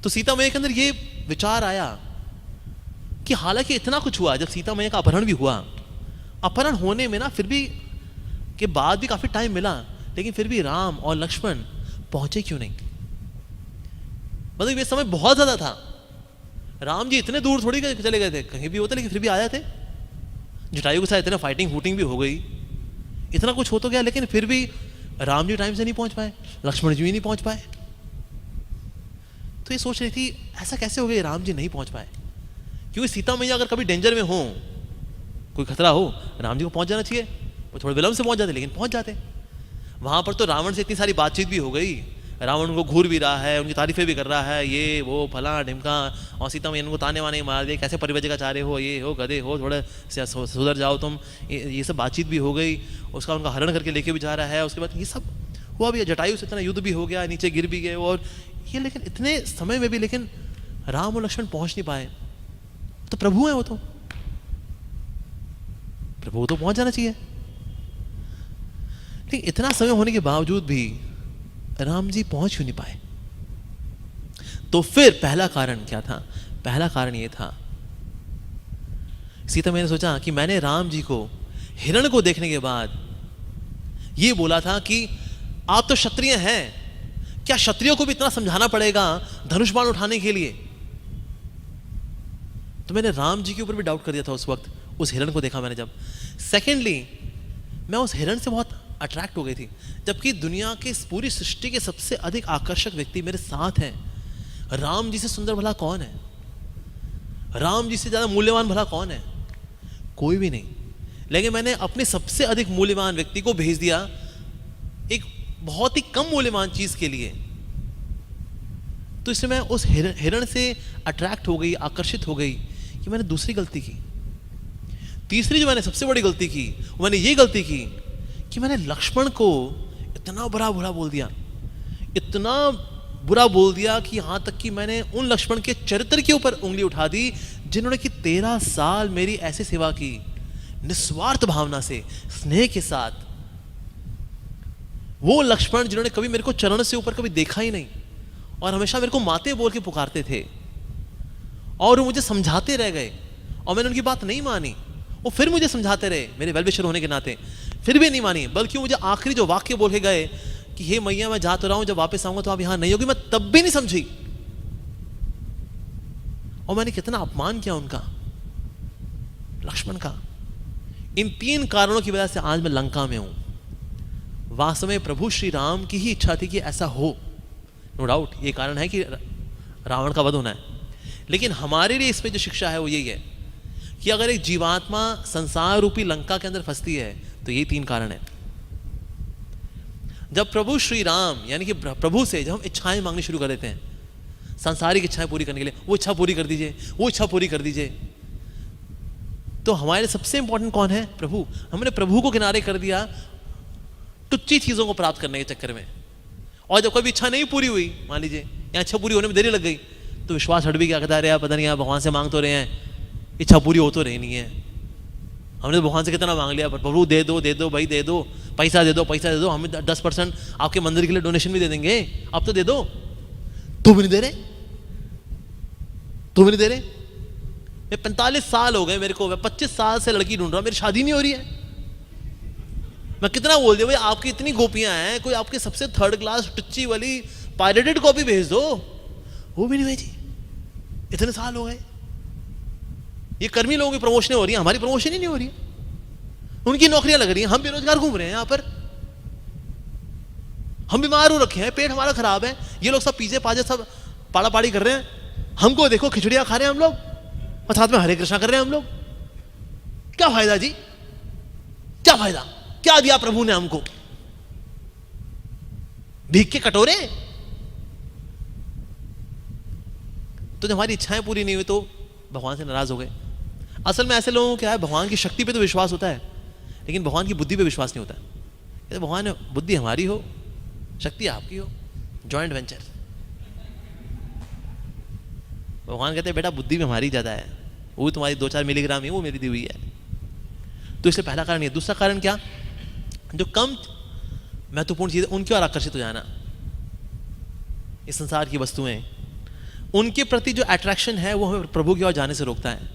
तो सीता मैया के अंदर ये विचार आया कि हालांकि इतना कुछ हुआ, जब सीता मैया का अपहरण भी हुआ, अपहरण होने में ना फिर भी के बाद भी काफी टाइम मिला, लेकिन फिर भी राम और लक्ष्मण पहुंचे क्यों नहीं? मतलब ये समय बहुत ज्यादा था। राम जी इतने दूर थोड़ी चले गए थे, कहीं भी होते, लेकिन फिर भी आए थे। जटायु के साथ इतना फाइटिंग फूटिंग भी हो गई, इतना कुछ हो तो गया, लेकिन फिर भी राम जी टाइम से नहीं पहुंच पाए, लक्ष्मण जी भी नहीं पहुंच पाए। तो ये सोच रही थी ऐसा कैसे हो गया राम जी नहीं पहुंच पाए, क्योंकि सीता मैया अगर कभी डेंजर में हो, कोई खतरा हो, राम जी को पहुंच जाना चाहिए। वो थोड़े विलंब से पहुंच जाते, लेकिन पहुंच जाते। वहां पर तो रावण से इतनी सारी बातचीत भी हो गई, रावण उनको घूर भी रहा है, उनकी तारीफें भी कर रहा है, ये वो फला ढिमका, और सीता मैया उनको ताने वाने मार दिए, कैसे परिवजे का चारे हो, ये हो गधे हो, थोड़ा सुधर जाओ तुम, ये सब बातचीत भी हो गई। उसका उनका हरण करके लेके भी जा रहा है। उसके बाद ये सब हुआ भी, जटायु से इतना युद्ध भी हो गया, नीचे गिर भी गए, और ये लेकिन इतने समय में भी लेकिन राम और लक्ष्मण पहुंच नहीं पाए। तो प्रभु है वो, तो प्रभु तो पहुंच जाना चाहिए। लेकिन इतना समय होने के बावजूद भी राम जी पहुंच क्यों नहीं पाए? तो फिर पहला कारण क्या था? पहला कारण यह था, सीता मैया ने सोचा कि मैंने राम जी को हिरण को देखने के बाद यह बोला था कि आप तो क्षत्रिय हैं, क्या क्षत्रियों को भी इतना समझाना पड़ेगा धनुष बाण उठाने के लिए? तो मैंने राम जी के ऊपर भी डाउट कर दिया था उस वक्त, उस हिरण को देखा मैंने जब। सेकेंडली, मैं उस हिरण से बहुत अट्रैक्ट हो गई थी, जबकि दुनिया के इस पूरी सृष्टि के सबसे अधिक आकर्षक व्यक्ति मेरे साथ हैं। राम जी से सुंदर भला कौन है? राम जी से ज्यादा मूल्यवान भला कौन है? कोई भी नहीं। लेकिन मैंने अपने सबसे अधिक मूल्यवान व्यक्ति को भेज दिया एक बहुत ही कम मूल्यवान चीज के लिए। तो इससे मैं उस हिरण से अट्रैक्ट हो गई, आकर्षित हो गई कि मैंने दूसरी गलती की। तीसरी जो मैंने सबसे बड़ी गलती की, वो मैंने ये गलती की कि मैंने लक्ष्मण को इतना बुरा बोल दिया, इतना बुरा बोल दिया कि यहां तक कि मैंने उन लक्ष्मण के चरित्र के ऊपर उंगली उठा दी जिन्होंने कि 13 साल मेरी ऐसी सेवा की, निस्वार्थ भावना से, स्नेह के साथ। वो लक्ष्मण जिन्होंने कभी मेरे को चरण से ऊपर कभी देखा ही नहीं, और हमेशा मेरे को माते बोल के पुकारते थे, और वो मुझे समझाते रह गए, और मैंने उनकी बात नहीं मानी। वो फिर मुझे समझाते रहे मेरे वेलविशर होने के नाते, फिर भी नहीं मानी, बल्कि मुझे आखिरी जो वाक्य बोल के गए कि हे मैया मैं जा तो रहा हूं, जब वापस आऊंगा तो आप यहां नहीं होगी, मैं तब भी नहीं समझी। और मैंने कितना अपमान किया उनका, लक्ष्मण का। इन 3 कारणों की वजह से आज मैं लंका में हूं। वास्तव में प्रभु श्री राम की ही इच्छा थी कि ऐसा हो, नो डाउट ये कारण है कि रावण का वध होना है। लेकिन हमारे लिए इसमें जो शिक्षा है वो यही है कि अगर एक जीवात्मा संसार रूपी लंका के अंदर फंसती है तो ये 3 कारण है। जब प्रभु श्री राम यानी कि प्रभु से जब हम इच्छाएं मांगनी शुरू कर देते हैं, सांसारिक इच्छाएं पूरी करने के लिए, वो इच्छा पूरी कर दीजिए, वो इच्छा पूरी कर दीजिए, तो हमारे लिए सबसे इंपॉर्टेंट कौन है? प्रभु। हमने प्रभु को किनारे कर दिया तुच्छ चीजों को प्राप्त करने के चक्कर में। और जब कोई इच्छा नहीं पूरी हुई, मान लीजिए या इच्छा पूरी होने में देरी लग गई, तो विश्वास हट भी क्या, कहता है पता नहीं आप भगवान से मांग तो रहे हैं, इच्छा पूरी हो तो रही नहीं है। हमने तो भगवान से कितना मांग लिया, प्रभु दे दो भाई, दे दो, पैसा दे दो, हम 10% आपके मंदिर के लिए डोनेशन भी दे देंगे, अब तो दे दो। तुम नहीं दे रहे, तुम नहीं दे रहे। मैं 45 साल हो गए मेरे को, मैं 25 साल से लड़की ढूंढ रहा हूं, मेरी शादी नहीं हो रही है। मैं कितना बोल दिया भाई, आपकी इतनी गोपियां हैं, कोई आपके सबसे 3rd क्लास टुच्ची वाली पायरेटेड कॉपी भेज दो, वो भी नहीं भेजी। इतने साल हो गए। ये कर्मी लोगों की प्रमोशन हो रही है, हमारी प्रमोशन ही नहीं हो रही है। उनकी नौकरियां लग रही हैं, हम बेरोजगार घूम रहे हैं यहां पर, हम बीमार हो रखे हैं, पेट हमारा खराब है, ये लोग सब पीछे पाजे सब पाड़ा पाड़ी कर रहे हैं, हमको देखो खिचड़ियां खा रहे हैं हम लोग, और साथ में हरे कृष्णा कर रहे हैं हम लोग। क्या फायदा जी, क्या फायदा? क्या दिया प्रभु ने हमको? भीख के कटोरे? तो जब हमारी इच्छाएं पूरी नहीं हुई तो भगवान से नाराज हो गए। असल में ऐसे लोगों को क्या है, भगवान की शक्ति पे तो विश्वास होता है, लेकिन भगवान की बुद्धि पे विश्वास नहीं होता। कहते भगवान बुद्धि हमारी हो, शक्ति आपकी हो, जॉइंट वेंचर। भगवान कहते हैं बेटा बुद्धि में हमारी ज्यादा है, वो तुम्हारी 2-4 मिलीग्राम है, वो मेरी दी हुई है। तो इसलिए पहला कारण ये। दूसरा कारण क्या? जो कम महत्वपूर्ण चीजें उनकी ओर आकर्षित हो जाना, इस संसार की वस्तुएं, उनके प्रति जो अट्रैक्शन है वो हमें प्रभु की ओर जाने से रोकता है।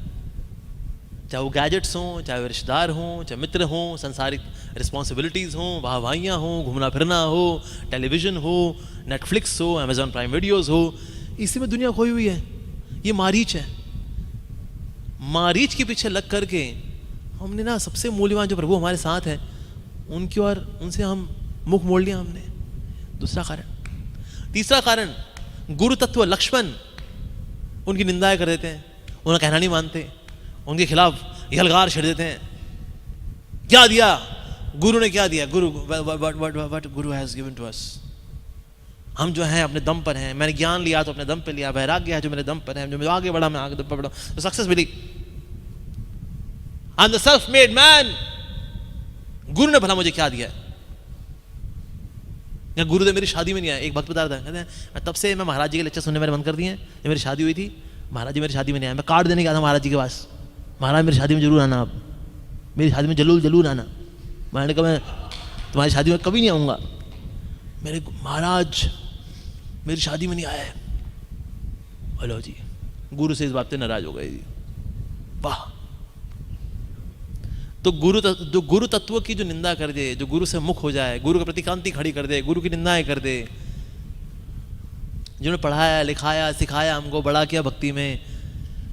चाहे वो गैजेट्स हों, चाहे वो रिश्तेदार हों, चाहे मित्र हों, संसारिक रिस्पॉन्सिबिलिटीज़ हों, वाहवाहियाँ हों, घूमना फिरना हो, टेलीविज़न हो, नेटफ्लिक्स हो, अमेजॉन प्राइम वीडियोज़ हो, इसी में दुनिया खोई हुई है। ये मारीच है। मारीच के पीछे लग करके हमने ना सबसे मूल्यवान जो प्रभु हमारे साथ है उनकी ओर, उनसे हम मुख मोड़ लिया हमने। दूसरा कारण। तीसरा कारण, गुरु तत्व लक्ष्मण उनकी निंदाएं कर देते हैं, उनका कहना नहीं मानते, उनके खिलाफ यलगार छेड़ देते हैं। क्या दिया गुरु ने, क्या दिया गुरु, what Guru has given to us. हम जो हैं अपने दम पर हैं, मैंने ज्ञान लिया तो अपने दम पर लिया, वैराग्य है जो मेरे दम पर है, जो मैं आगे बढ़ा मैं आगे दम पर बढ़ा तो सक्सेस मिली। I am the self made man. गुरु ने भला मुझे क्या दिया? या गुरुदेव मेरी शादी में नहीं आया। एक भक्त बता रहा था, कहते हैं तब से मैं महाराज जी के लेक्चर सुनने मैंने बंद कर दिए हैं। जब मेरी शादी हुई थी, महाराज जी मेरी शादी में नहीं आया। मैं कार्ड देने गया था महाराज जी के पास, महाराज मेरी शादी में जरूर आना, आप मेरी शादी में जरूर आना। मैंने कहा मैं तुम्हारी शादी में कभी नहीं आऊँगा। मेरे महाराज मेरी शादी में नहीं आया है। हेलो जी, गुरु से इस बात पे नाराज हो गए जी। वाह। तो जो गुरु तत्व की जो निंदा कर दे, जो गुरु से मुख हो जाए, गुरु के प्रति कांति खड़ी कर दे, गुरु की निंदाएं कर दे, जिन्होंने पढ़ाया लिखाया सिखाया, हमको बड़ा किया भक्ति में,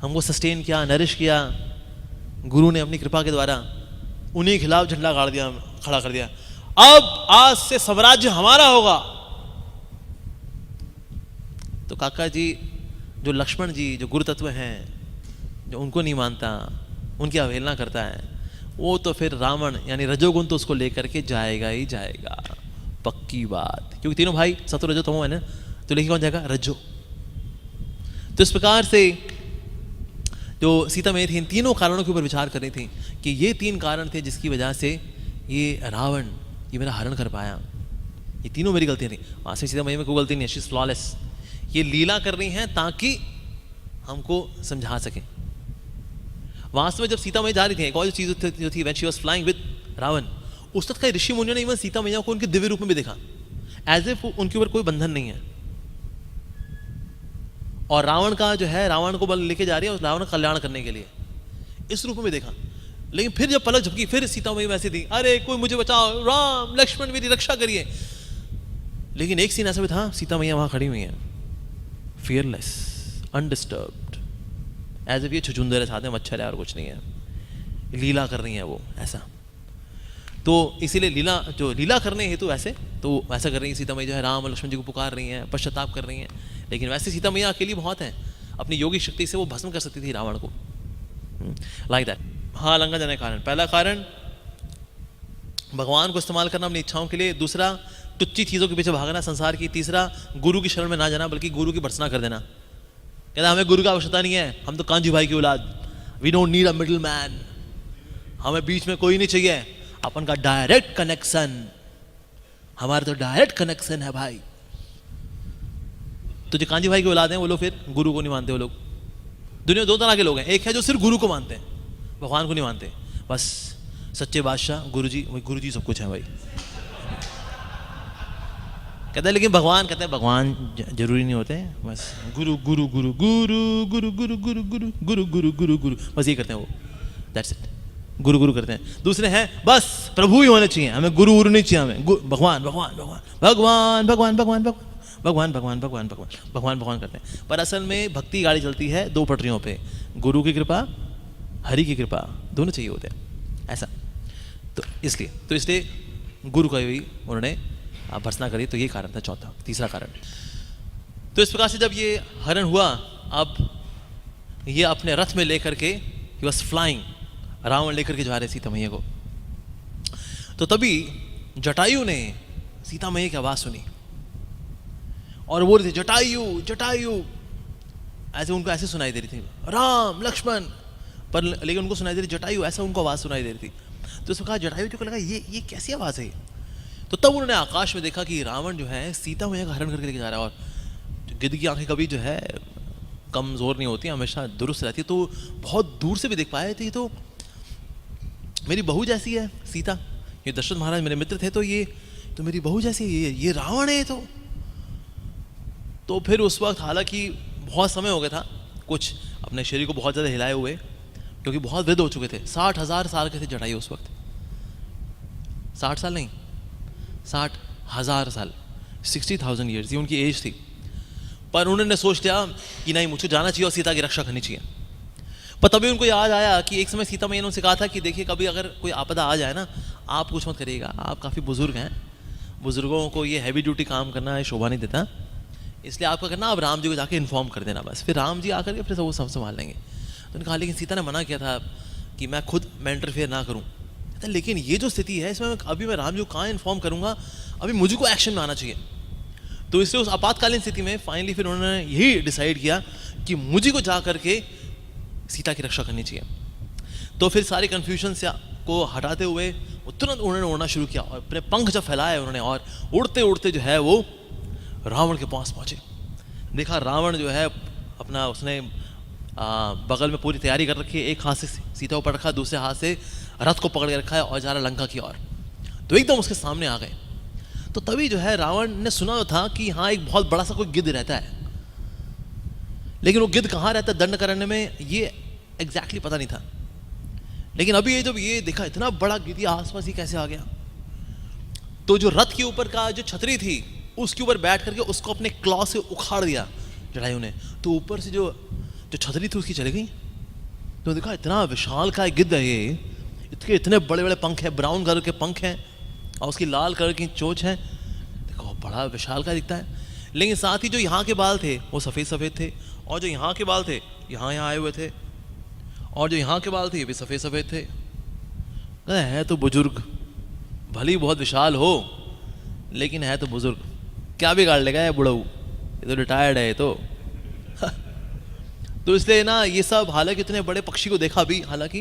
हमको सस्टेन किया, नरिश किया, गुरु ने अपनी कृपा के द्वारा उन्हीं के खिलाफ झंडा गाड़ दिया, खड़ा कर दिया। अब आज से स्वराज्य हमारा होगा। तो काका जी, जो लक्ष्मण जी जो गुरु तत्व हैं, जो उनको नहीं मानता, उनकी अवहेलना करता है, वो तो फिर रावण यानी रजोगुण तो उसको लेकर के जाएगा ही जाएगा, पक्की बात। क्योंकि तीनों भाई सतो रजो तमो है ना, तो लेके कौन जाएगा? रज्जो। तो इस प्रकार से जो सीता मैया थी, इन तीनों कारणों के ऊपर विचार कर रही थी कि ये तीन कारण थे जिसकी वजह से ये रावण ये मेरा हरण कर पाया। ये तीनों मेरी गलतियां थी। वहां से सीता मैया में कोई गलती नहीं है, शी इज फ्लॉलेस। ये लीला कर रही हैं ताकि हमको समझा सके। वास्तव में जब सीता मैया जा रही थी, एक और चीज जो थी, when she was flying with Ravan, उस तक का ऋषि मुनियों ने इवन सीता मैया को उनके दिव्य रूप में भी देखा, एज इफ उनके ऊपर कोई बंधन नहीं है। और रावण का जो है, रावण को बल लेके जा रही है, रावण का कल्याण करने के लिए, इस रूप में देखा। लेकिन फिर जब पलक झपकी, फिर सीता मैया वैसी थी, अरे कोई मुझे बचाओ, राम लक्ष्मण मेरी रक्षा करिए। लेकिन एक सीन ऐसा भी था, सीता मैया वहां खड़ी हुई है, फियरलेस, अनडिस्टर्ब्ड, एज इफ ये छुछुंदर है, साथ में मच्छर है और कुछ नहीं है, लीला कर रही है वो ऐसा। तो इसीलिए लीला करने हेतु ऐसे तो ऐसा कर रही है सीता मैया, जो है राम और लक्ष्मण जी को पुकार रही हैं, पश्चाताप कर रही हैं। लेकिन वैसे सीता मैया अकेली बहुत है, अपनी योगिक शक्ति से वो भस्म कर सकती थी रावण को, लाइक दैट। हाँ, लंका जाने का कारण, पहला कारण भगवान को इस्तेमाल करना अपनी इच्छाओं के लिए, दूसरा टुच्ची चीज़ों के पीछे भागना संसार की, तीसरा गुरु की शरण में ना जाना बल्कि गुरु की भर्त्सना कर देना। कहता हमें गुरु की आवश्यकता नहीं है, हम तो कांजी भाई की औलाद, we don't need a middleman, हमें बीच में कोई नहीं चाहिए, अपन का डायरेक्ट कनेक्शन, हमारा तो डायरेक्ट कनेक्शन है भाई। तो जो कांजी भाई की औलाद हैं वो लोग फिर गुरु को नहीं मानते। वो लोग, दुनिया में दो तरह के लोग हैं, एक है जो सिर्फ गुरु को मानते हैं, भगवान को नहीं मानते, बस सच्चे बादशाह गुरु जी सब कुछ है भाई। कहते हैं लेकिन भगवान, कहते हैं भगवान जरूरी नहीं होते, बस गुरु गुरु गुरु गुरु गुरु गुरु गुरु गुरु गुरु गुरु गुरु गुरु बस ये करते हैं वो, दैट्स इट, गुरु गुरु करते हैं। दूसरे हैं बस प्रभु ही होने चाहिए, हमें गुरु नहीं चाहिए, हमें भगवान भगवान भगवान भगवान भगवान भगवान भगवान भगवान भगवान भगवान भगवान भगवान करते हैं। पर असल में भक्ति गाड़ी चलती है दो पटरियों पे, गुरु की कृपा, हरि की कृपा, दोनों चाहिए होते हैं ऐसा। तो इसलिए गुरु का भी उन्होंने भर्त्सना करी, तो ये कारण था चौथा, तीसरा कारण। तो इस प्रकार से जब ये हरण हुआ, अब ये अपने रथ में लेकर के, ही वाज फ्लाइंग, रावण लेकर के जा रहे सीता मैया को। तो तभी जटायु ने सीता मैया की आवाज सुनी और बोल रहे थे जटायु जटायु, ऐसे उनको ऐसे सुनाई दे रही थी, राम लक्ष्मण, पर लेकिन उनको सुनाई दे रही जटायु, ऐसा उनको आवाज सुनाई दे रही थी। तो उसको कहा, जटायु जी को लगा ये कैसी आवाज है। तो तब उन्होंने आकाश में देखा कि रावण जो है सीता मैया का हरण करके लेके जा रहा है। और गिद्ध की आंखें कभी जो है कमजोर नहीं होती, हमेशा दुरुस्त रहती है, तो बहुत दूर से भी देख पाए थे। तो मेरी बहू जैसी है सीता, ये दशरथ महाराज मेरे मित्र थे, तो ये तो मेरी बहू जैसी ये रावण है। तो फिर उस वक्त हालांकि बहुत समय हो गया था कुछ अपने शरीर को बहुत ज़्यादा हिलाए हुए, क्योंकि बहुत वृद्ध हो चुके थे। 60,000 साल के थे जटायु उस वक्त। 60 साल नहीं, 60,000 साल, 60,000 ईयर्स, ये उनकी एज थी। पर उन्होंने सोच लिया कि नहीं, मुझे जाना चाहिए और सीता की रक्षा करनी चाहिए। पर तभी उनको याद आया कि एक समय सीता मैया ने उनसे कहा था कि देखिए, कभी अगर कोई आपदा आ जाए ना, आप कुछ मत करिएगा, आप काफ़ी बुजुर्ग हैं, बुजुर्गों को ये हैवी ड्यूटी काम करना है, शोभा नहीं देता, इसलिए आपका करना, आप राम जी को जाके इन्फॉर्म कर देना बस, फिर राम जी आकर के फिर वो सब संभाल लेंगे। तो उन्होंने कहा लेकिन सीता ने मना किया था कि मैं खुद मैं इंटरफेयर ना करूँ। लेकिन ये जो स्थिति है इसमें अभी मैं राम जी को कहाँ इन्फॉर्म करूँगा, अभी मुझे को एक्शन में आना चाहिए। तो इसलिए उस आपातकालीन स्थिति में फाइनली फिर उन्होंने यही डिसाइड किया कि मुझे को जा करके सीता की रक्षा करनी चाहिए। तो फिर सारे कन्फ्यूजन से को हटाते हुए तुरंत उन्होंने उड़ना शुरू किया और अपने पंख जब फैलाए उन्होंने, और उड़ते उड़ते जो है वो रावण के पास पहुंचे। देखा रावण जो है अपना, उसने बगल में पूरी तैयारी कर रखी है, एक हाथ से सीता को पकड़ रखा, दूसरे हाथ से रथ को पकड़ के रखा है और जा रहा लंका की ओर। तो एकदम उसके सामने आ गए। तो तभी जो है रावण ने सुना था कि हाँ एक बहुत बड़ा सा कोई गिद्ध रहता है, लेकिन वो गिद्ध कहाँ रहता है दंड करने में, ये एग्जैक्टली पता नहीं था। लेकिन अभी ये जब ये देखा इतना बड़ा गिद्ध आसपास ही कैसे आ गया, तो जो रथ के ऊपर का जो छतरी थी उसके ऊपर बैठ करके उसको अपने क्लॉ से उखाड़ दिया जटायु ने। तो ऊपर से जो छतरी थी उसकी चली गई। तो देखा इतना विशाल का गिद्ध है ये, इसके इतने बड़े बड़े पंख हैं, ब्राउन कलर के पंख हैं और उसकी लाल कलर की चोंच है। देखो बड़ा विशाल का दिखता है। लेकिन साथ ही जो यहाँ के बाल थे वो सफ़ेद सफ़ेद थे, और जो यहाँ के बाल थे यहाँ आए हुए थे, और जो यहाँ के बाल थे ये भी सफ़ेद सफ़ेद थे। है तो बुजुर्ग, भली बहुत विशाल हो लेकिन है तो बुजुर्ग, क्या बिगाड़ लेगा ये बुढ़ऊ, ये तो रिटायर्ड है ये तो। तो इसलिए ना ये सब, हालांकि इतने बड़े पक्षी को देखा भी हालांकि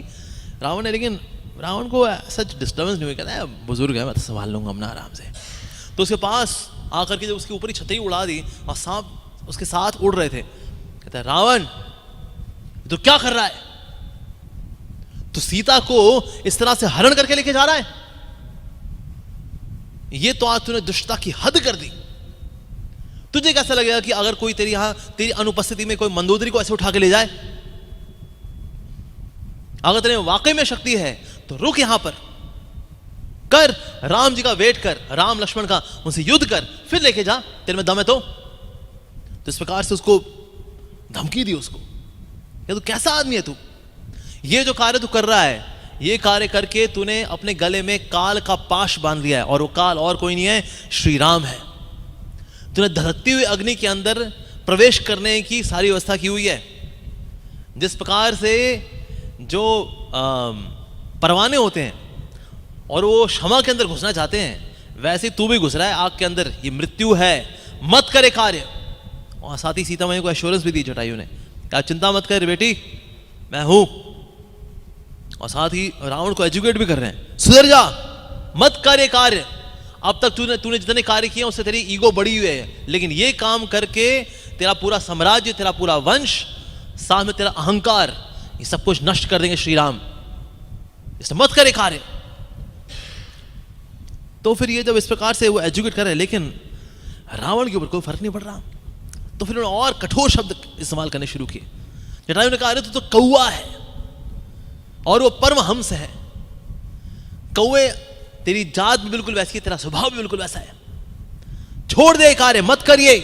रावण ने, लेकिन रावण को सच डिस्टर्बेंस नहीं हुई, कहता है बुजुर्ग है मैं तो संभाल लूंगा अपना आराम से। तो उसके पास आकर के जब उसके ऊपर ही छतरी उड़ा दी और सांप उसके साथ उड़ रहे थे, कहता है रावण तो क्या कर रहा है, तो सीता को इस तरह से हरण करके लेके जा रहा है, ये तो आज तूने दुष्टता की हद कर दी। तुझे कैसा लगेगा कि अगर कोई तेरी यहां तेरी अनुपस्थिति में कोई मंदोदरी को ऐसे उठा के ले जाए? अगर तेरे में वाकई में शक्ति है तो रुक यहां पर, कर राम जी का वेट कर, राम लक्ष्मण का, उनसे युद्ध कर, फिर लेके जा, तेरे में दम है तो इस प्रकार से उसको धमकी दी उसको। ये तू कैसा आदमी है तू, ये जो कार्य तू कर रहा है ये कार्य करके तूने अपने गले में काल का पाश बांध लिया है, और वो काल और कोई नहीं है, श्री राम है। तूने धधकती हुई अग्नि के अंदर प्रवेश करने की सारी व्यवस्था की हुई है। जिस प्रकार से जो परवाने होते हैं और वो क्षमा के अंदर घुसना चाहते हैं, वैसे तू भी घुस रहा है आग के अंदर, ये मृत्यु है, मत करे कार्य। और साथ ही सीता मैया को एश्योरेंस भी दी जटायु ने, क्या चिंता मत कर बेटी मैं हूं। और साथ ही रावण को एजुकेट भी कर रहे हैं, सुधर जा, मत करे कार्य। अब तक तूने जितने कार्य किए उससे तेरी ईगो बढ़ी हुई है, लेकिन ये काम करके तेरा पूरा साम्राज्य, तेरा पूरा वंश, साथ में तेरा अहंकार, ये सब कुछ नष्ट कर देंगे श्री राम, इसलिए मत करे कार्य। तो फिर ये जब इस प्रकार से वो एजुकेट कर रहे हैं, लेकिन रावण के ऊपर कोई फर्क नहीं पड़ रहा। तो फिर उन्होंने और कठोर शब्द इस्तेमाल करने शुरू किए। जटायु ने कहा अरे तू तो कौवा है और वो परमहंस है, कौवे तेरी जात भी बिल्कुल वैसी है, तेरा स्वभाव भी बिल्कुल वैसा है, छोड़ दे कार्य, मत करिए।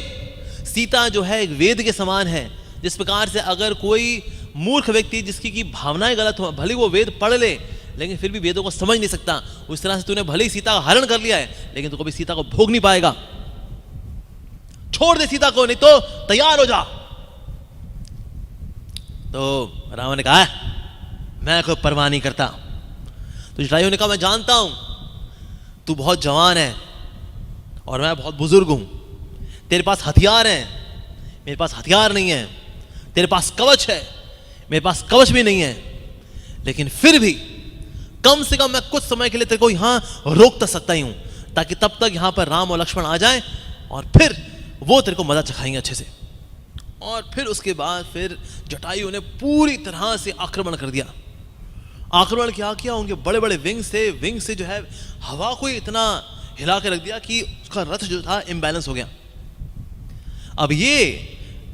सीता जो है एक वेद के समान है, जिस प्रकार से अगर कोई मूर्ख व्यक्ति जिसकी की भावनाएं गलत हो, भले वो वेद पढ़ ले लेकिन फिर भी वेदों को समझ नहीं सकता, उस तरह से तूने भले ही सीता का हरण कर लिया है लेकिन तू कभी सीता को भोग नहीं पाएगा। छोड़ दे सीता को, नहीं तो तैयार हो जा। तो रावण ने कहा मैं कोई परवाह नहीं करता। तो जटायु ने कहा मैं जानता हूं तू बहुत जवान है और मैं बहुत बुजुर्ग हूं, तेरे पास हथियार हैं, मेरे पास हथियार नहीं है, तेरे पास कवच है, मेरे पास कवच भी नहीं है, लेकिन फिर भी कम से कम मैं कुछ समय के लिए तेरे को यहां रोक सकता ही हूं, ताकि तब तक यहां पर राम और लक्ष्मण आ जाएं और फिर वो तेरे को मजा चखाएंगे अच्छे से। और फिर उसके बाद फिर जटायु ने पूरी तरह से आक्रमण कर दिया। आक्रमण क्या किया, उनके बड़े बड़े विंग से जो है हवा को इतना हिला के रख दिया कि उसका रथ जो था इम्बैलेंस हो गया। अब ये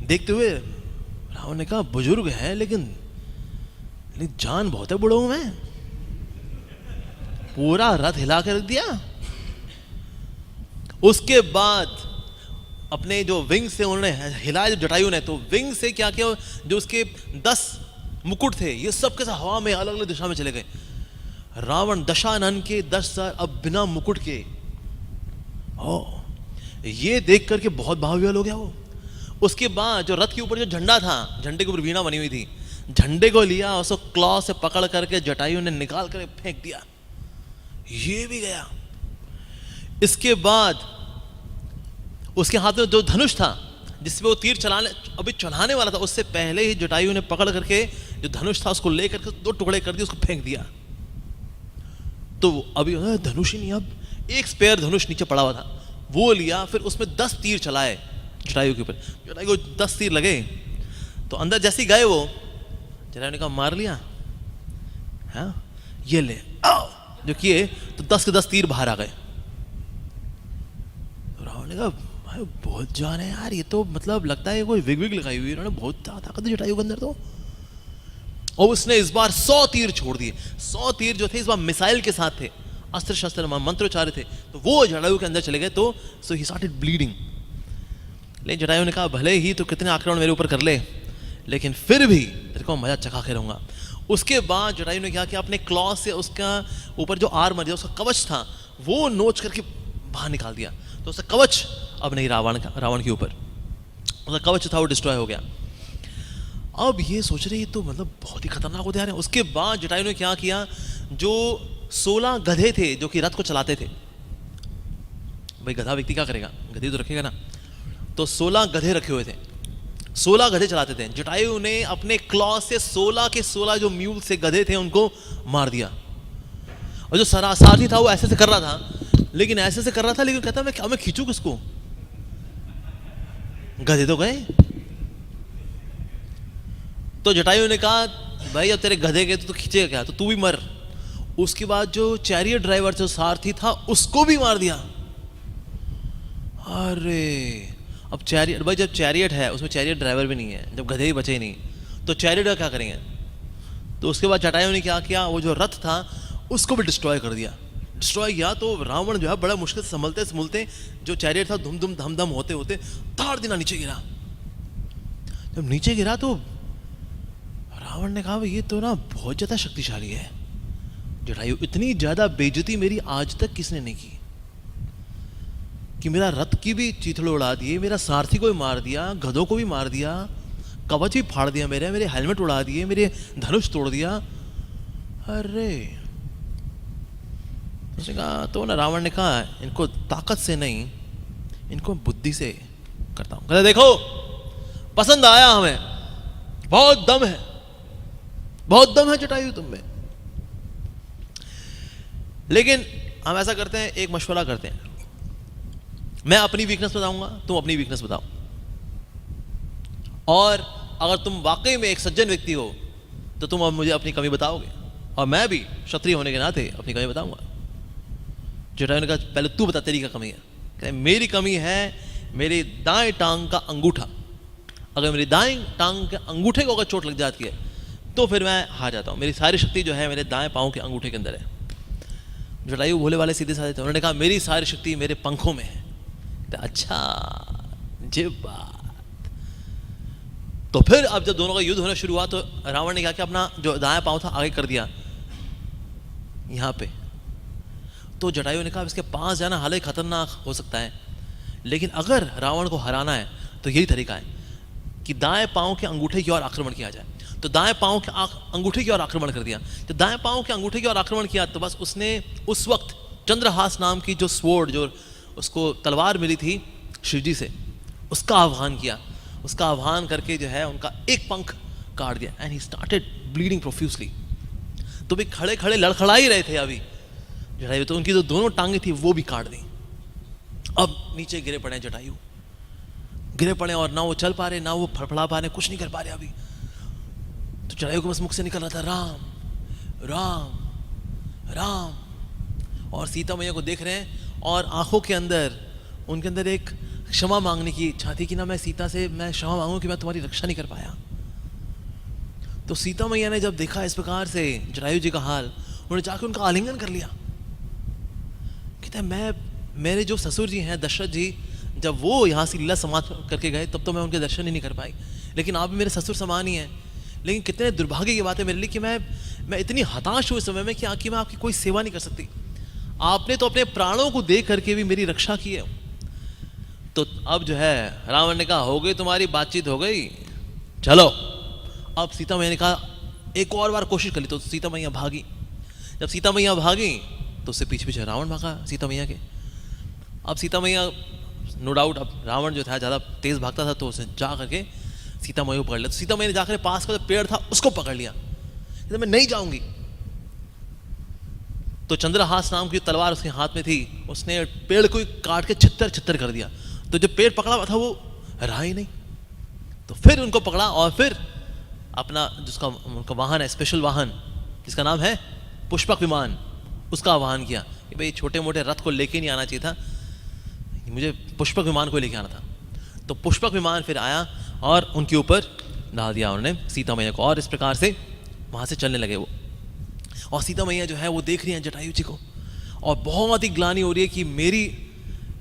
देखते हुए रावण ने कहा बुजुर्ग है लेकिन जान बहुत है बुढ़ो में, पूरा रथ हिला के रख दिया। उसके बाद अपने जो विंग से उन्होंने हिलाया जब जटायु ने, तो विंग से क्या किया, जो उसके 10 मुकुट थे ये सब के साथ हवा में अलग अलग दिशा में चले गए। रावण दशानन के 10 सर अब बिना मुकुट के। ये देख करके बहुत बाहुबल हो गया वो। उसके बाद जो रथ के ऊपर जो झंडा था, झंडे के ऊपर वीणा बनी हुई थी, झंडे को लिया, उसको क्लॉ से पकड़ करके जटायु ने निकाल कर फेंक दिया, ये भी गया। इसके बाद उसके हाथ में जो धनुष था जिसपे वो तीर चलाने वाला था, उससे पहले ही जटायु ने पकड़ करके जो धनुष था उसको लेकर के 2 टुकड़े कर दिए, उसको फेंक दिया। तो अभी धनुष ही नहीं, अब एक स्पेयर धनुष नीचे पड़ा हुआ था, वो लिया, फिर उसमें 10 तीर चलाए जटायु के ऊपर। जटायु को 10 तीर लगे, तो अंदर जैसे ही गए वो, जटायु ने कहा मार लिया, हाँ ये ले आओ, जो किए तो 10 के 10 तीर बाहर आ गए। तो रावण ने कहा भाई बहुत जान है यार, ये तो मतलब लगता है कोई विग लगाई हुई है, उन्होंने बहुत ताकत है जटायु के अंदर तो। और उसने इस बार 100 तीर छोड़ दिए। 100 तीर जो थे इस बार मिसाइल के साथ थे, अस्त्र शस्त्र मंत्रोच्चार थे, तो वो जटायु के अंदर चले गए। तो सो ही स्टार्टेड ब्लीडिंग। लेकिन जटायु ने कहा भले ही तो कितने आक्रमण मेरे ऊपर कर ले, लेकिन फिर भी तेरे को मजा चखा के रहूंगा। उसके बाद जटायु ने क्या किया, अपने क्लॉ से उसका ऊपर जो आर्मर, उसका कवच था, वो नोच करके बाहर निकाल दिया। तो उसका कवच अब नहीं रावण के ऊपर, उसका कवच था वो डिस्ट्रॉय हो गया। अब ये सोच रहे तो मतलब बहुत ही खतरनाक होते आ रहे हैं। उसके बाद जटायु ने क्या किया, जो 16 गधे थे जो कि रथ को चलाते थे, भाई गधा व्यक्ति क्या करेगा, गधे तो रखेगा ना, तो 16 गधे रखे हुए थे, 16 गधे चलाते थे। जटायु ने अपने क्लॉ से 16 के 16 जो म्यूल से गधे थे उनको मार दिया। और जो सारथी था वो ऐसे से कर रहा था, लेकिन कहता मैं खींचू किसको, गधे तो गए। तो जटायु ने कहा भाई अब तेरे गधे गए तो खींचेगा क्या, तो तू भी मर। उसके बाद जो चैरियट ड्राइवर जो सारथी था उसको भी मार दिया। अरे अब चैरियट, भाई जब चैरियट है उसमें चैरियट ड्राइवर भी नहीं है, जब गधे ही बचे ही नहीं, तो चैरियट का क्या करेंगे। तो उसके बाद जटायु ने क्या किया, वो जो रथ था उसको भी डिस्ट्रॉय कर दिया। डिस्ट्रॉय किया तो रावण जो है बड़ा मुश्किल से संभलते जो चैरियट था धुम धुम धम धम होते होते ताड़ दिना नीचे गिरा। जब नीचे गिरा तो रावण ने कहा ये तो ना बहुत ज्यादा शक्तिशाली है जटायु, इतनी ज्यादा बेइज्जती मेरी आज तक किसने नहीं की, कि मेरा रथ की भी चीथड़े उड़ा दिए, मेरा सारथी को भी मार दिया, गधों को भी मार दिया, कवच भी फाड़ दिया, मेरे हेलमेट उड़ा दिए, मेरे धनुष तोड़ दिया। अरे उसने कहा, तो ना रावण ने कहा इनको ताकत से नहीं, इनको बुद्धि से करता हूं। कहते देखो पसंद आया हमें, बहुत दम है जटायु तुम में। लेकिन हम ऐसा करते हैं, एक मशवरा करते हैं, मैं अपनी वीकनेस बताऊंगा, तुम अपनी वीकनेस बताओ, और अगर तुम वाकई में एक सज्जन व्यक्ति हो तो तुम अब मुझे अपनी कमी बताओगे, और मैं भी क्षत्रिय होने के नाते अपनी कमी बताऊंगा। जटायु ने कहा पहले तू बता तेरी क्या कमी है। कहते मेरी कमी है मेरी दाएं टांग का अंगूठा, अगर मेरी दाएं टांग के अंगूठे को अगर चोट लग जाती है तो फिर मैं हार जाता हूं, मेरी सारी शक्ति जो है मेरे दाएं पांव के अंगूठे के अंदर है। जटायु भोले वाले सीधे साधे थे, उन्होंने कहा मेरी सारी शक्ति मेरे पंखों में है। अच्छा जे बात। तो फिर अब जब दोनों का युद्ध होना शुरू हुआ तो रावण ने क्या किया, अपना जो दायां पांव था आगे कर दिया यहां पे। तो जटायु ने कहा इसके पास जाना हालांकि खतरनाक हो सकता है, लेकिन अगर रावण को हराना है तो यही तरीका है कि दाएं पांव के अंगूठे की ओर आक्रमण किया जाए। तो दाएं पांव के अंगूठे की ओर आक्रमण कर दिया। तो दाएं पांव के अंगूठे की ओर आक्रमण किया तो बस उसने उस वक्त चंद्रहास नाम की जो स्वॉर्ड, जो उसको तलवार मिली थी शिवजी से, उसका आह्वान किया। उसका आह्वान करके जो है उनका एक पंख काट दिया, and he started bleeding profusely. तो भी खड़े खड़े लड़खड़ा ही रहे थे अभी जटायु, तो उनकी जो दोनों टांगे थी वो भी काट दी। अब नीचे गिरे पड़े जटायु, गिरे पड़े, और ना वो चल पा रहे, ना वो फड़फड़ा पा रहे, कुछ नहीं कर पा रहे अभी। तो जटायु को बस मुख से निकल रहा था राम राम राम, और सीता मैया को देख रहे हैं, और आंखों के अंदर उनके अंदर एक क्षमा मांगने की इच्छा थी कि ना मैं सीता से मैं क्षमा मांगू कि मैं तुम्हारी रक्षा नहीं कर पाया। तो सीता मैया ने जब देखा इस प्रकार से जटायु जी का हाल, उन्होंने जाकर उनका आलिंगन कर लिया। कहते हैं मेरे जो ससुर जी हैं दशरथ जी, जब वो यहाँ से लीला समाप्त करके गए तब तो मैं उनके दर्शन ही नहीं कर पाई, लेकिन आप भी मेरे ससुर समान ही हैं। लेकिन कितने दुर्भाग्य की बात है मेरे लिए कि मैं इतनी हताश हूँ इस समय में कि मैं आपकी कोई सेवा नहीं कर सकती। आपने तो अपने प्राणों को दे करके भी मेरी रक्षा की है। तो अब जो है रावण ने कहा, हो गई तुम्हारी बातचीत हो गई, चलो। अब सीता मैया ने कहा एक और बार कोशिश कर ली, तो सीता मैया भागी। जब सीता मैया भागी तो उससे पीछे पीछे रावण भागा सीता मैया के। अब सीता मैया नो डाउट, अब रावण जो था ज़्यादा तेज भागता था, तो उसने जा करके सीता मैया को पकड़ लिया। तो सीता मैया ने जाकर पास का जो पेड़ था उसको पकड़ लिया, तो मैं नहीं जाऊंगी। तो चंद्रहास नाम की तलवार उसके हाथ में थी, उसने पेड़ को काट के छितर छितर कर दिया। तो जो पेड़ पकड़ा हुआ था वो रहा ही नहीं। तो फिर उनको पकड़ा और फिर अपना जिसका उनका वाहन है, स्पेशल वाहन जिसका नाम है पुष्पक विमान, उसका वाहन किया कि भाई छोटे मोटे रथ को लेके नहीं आना चाहिए था, मुझे पुष्पक विमान को लेके आना था। तो पुष्पक विमान फिर आया और उनके ऊपर डाल दिया उन्होंने सीता मैया को, और इस प्रकार से वहाँ से चलने लगे वो। और सीता मैया जो है वो देख रही हैं जटायु जी को, और बहुत ही ग्लानि हो रही है कि मेरी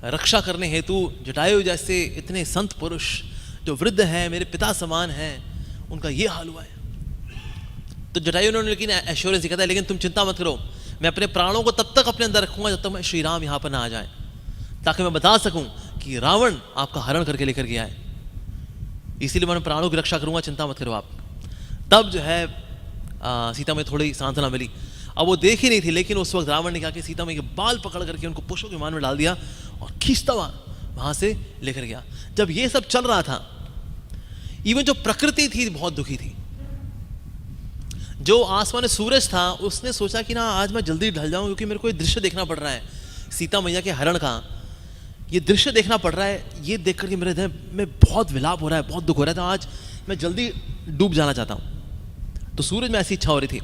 रक्षा करने हेतु जटायु जैसे इतने संत पुरुष जो वृद्ध हैं, मेरे पिता समान हैं, उनका ये हाल हुआ है। तो जटायु ने लेकिन एश्योरेंस दिखाता है, लेकिन तुम चिंता मत करो, मैं अपने प्राणों को तब तक अपने अंदर रखूंगा जब तक मैं श्री राम यहाँ पर ना आ जाए, ताकि मैं बता सकूं कि रावण आपका हरण करके लेकर गया है, इसीलिए मैं प्राणों की रक्षा करूंगा, चिंता मत करो आप। तब जो है सीता में थोड़ी सांत्वना मिली। अब वो देख ही नहीं थी, लेकिन उस वक्त रावण ने कहा कि सीता मैया के बाल पकड़ करके उनको पुष्पक विमान में डाल दिया और खींचता हुआ वहां से लेकर गया। जब ये सब चल रहा था, इवन जो प्रकृति थी बहुत दुखी थी। जो आसमान में सूरज था उसने सोचा कि ना आज मैं जल्दी ढल जाऊं, क्योंकि मेरे को ये दृश्य देखना पड़ रहा है, सीता मैया के हरण का ये दृश्य देखना पड़ रहा है। ये देख करके मेरे हृदय में बहुत विलाप हो रहा है, बहुत दुख हो रहा था, आज मैं जल्दी डूब जाना चाहता हूं। तो सूरज में ऐसी इच्छा हो रही थी।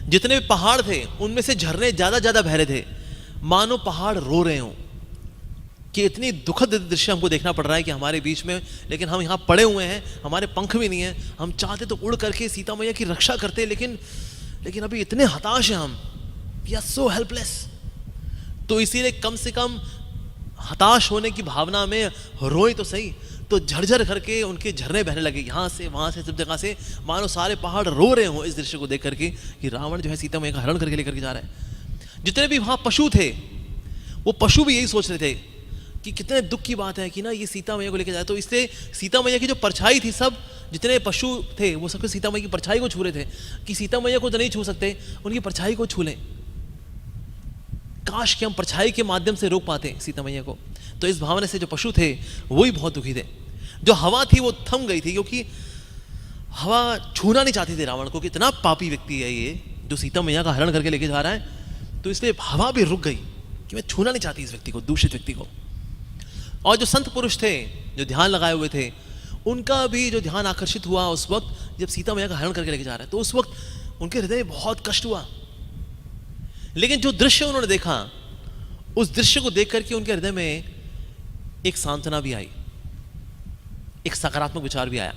जितने भी पहाड़ थे उनमें से झरने ज्यादा बह रहे थे, मानो पहाड़ रो रहे हों कि इतनी दुखद दृश्य हमको देखना पड़ रहा है कि हमारे बीच में, लेकिन हम यहाँ पड़े हुए हैं, हमारे पंख भी नहीं है, हम चाहते तो उड़ करके सीता मैया की रक्षा करते, लेकिन अभी इतने हताश हैं हम, वी आर सो हेल्पलेस। तो इसीलिए कम से कम हताश होने की भावना में रोए तो सही। तो झरझर करके उनके झरने बहने लगे, यहाँ से वहाँ से सब जगह से, मानो सारे पहाड़ रो रहे हों इस दृश्य को देख करके कि रावण जो है सीता मैया का हरण करके लेकर के जा रहा है। जितने भी वहाँ पशु थे वो पशु भी यही सोच रहे थे कि कितने दुख की बात है कि ना ये सीता मैया को लेकर जाए। तो इससे सीता मैया की जो परछाई थी, सब जितने पशु थे वो सब सीता मैया की परछाई को छू रहे थे कि सीता मैया को तो नहीं छू सकते, उनकी परछाई को छू लें, काश कि हम परछाई के माध्यम से रोक पाते सीता मैया को। तो इस भावना से जो पशु थे वो ही बहुत दुखी थे। जो हवा थी वो थम गई थी, क्योंकि हवा छूना नहीं चाहती थी रावण को कि इतना पापी व्यक्ति है ये जो सीता मैया का हरण करके लेके जा रहा है। तो इसलिए हवा भी रुक गई कि मैं छूना नहीं चाहती इस व्यक्ति को, दूषित व्यक्ति को। और जो संत पुरुष थे जो ध्यान लगाए हुए थे, उनका भी जो ध्यान आकर्षित हुआ उस वक्त जब सीता मैया का हरण करके लेके जा रहा है, तो उस वक्त उनके हृदय में बहुत कष्ट हुआ। लेकिन जो दृश्य उन्होंने देखा, उस दृश्य को देख करके उनके हृदय में एक सांत्वना भी आई, एक सकारात्मक विचार भी आया।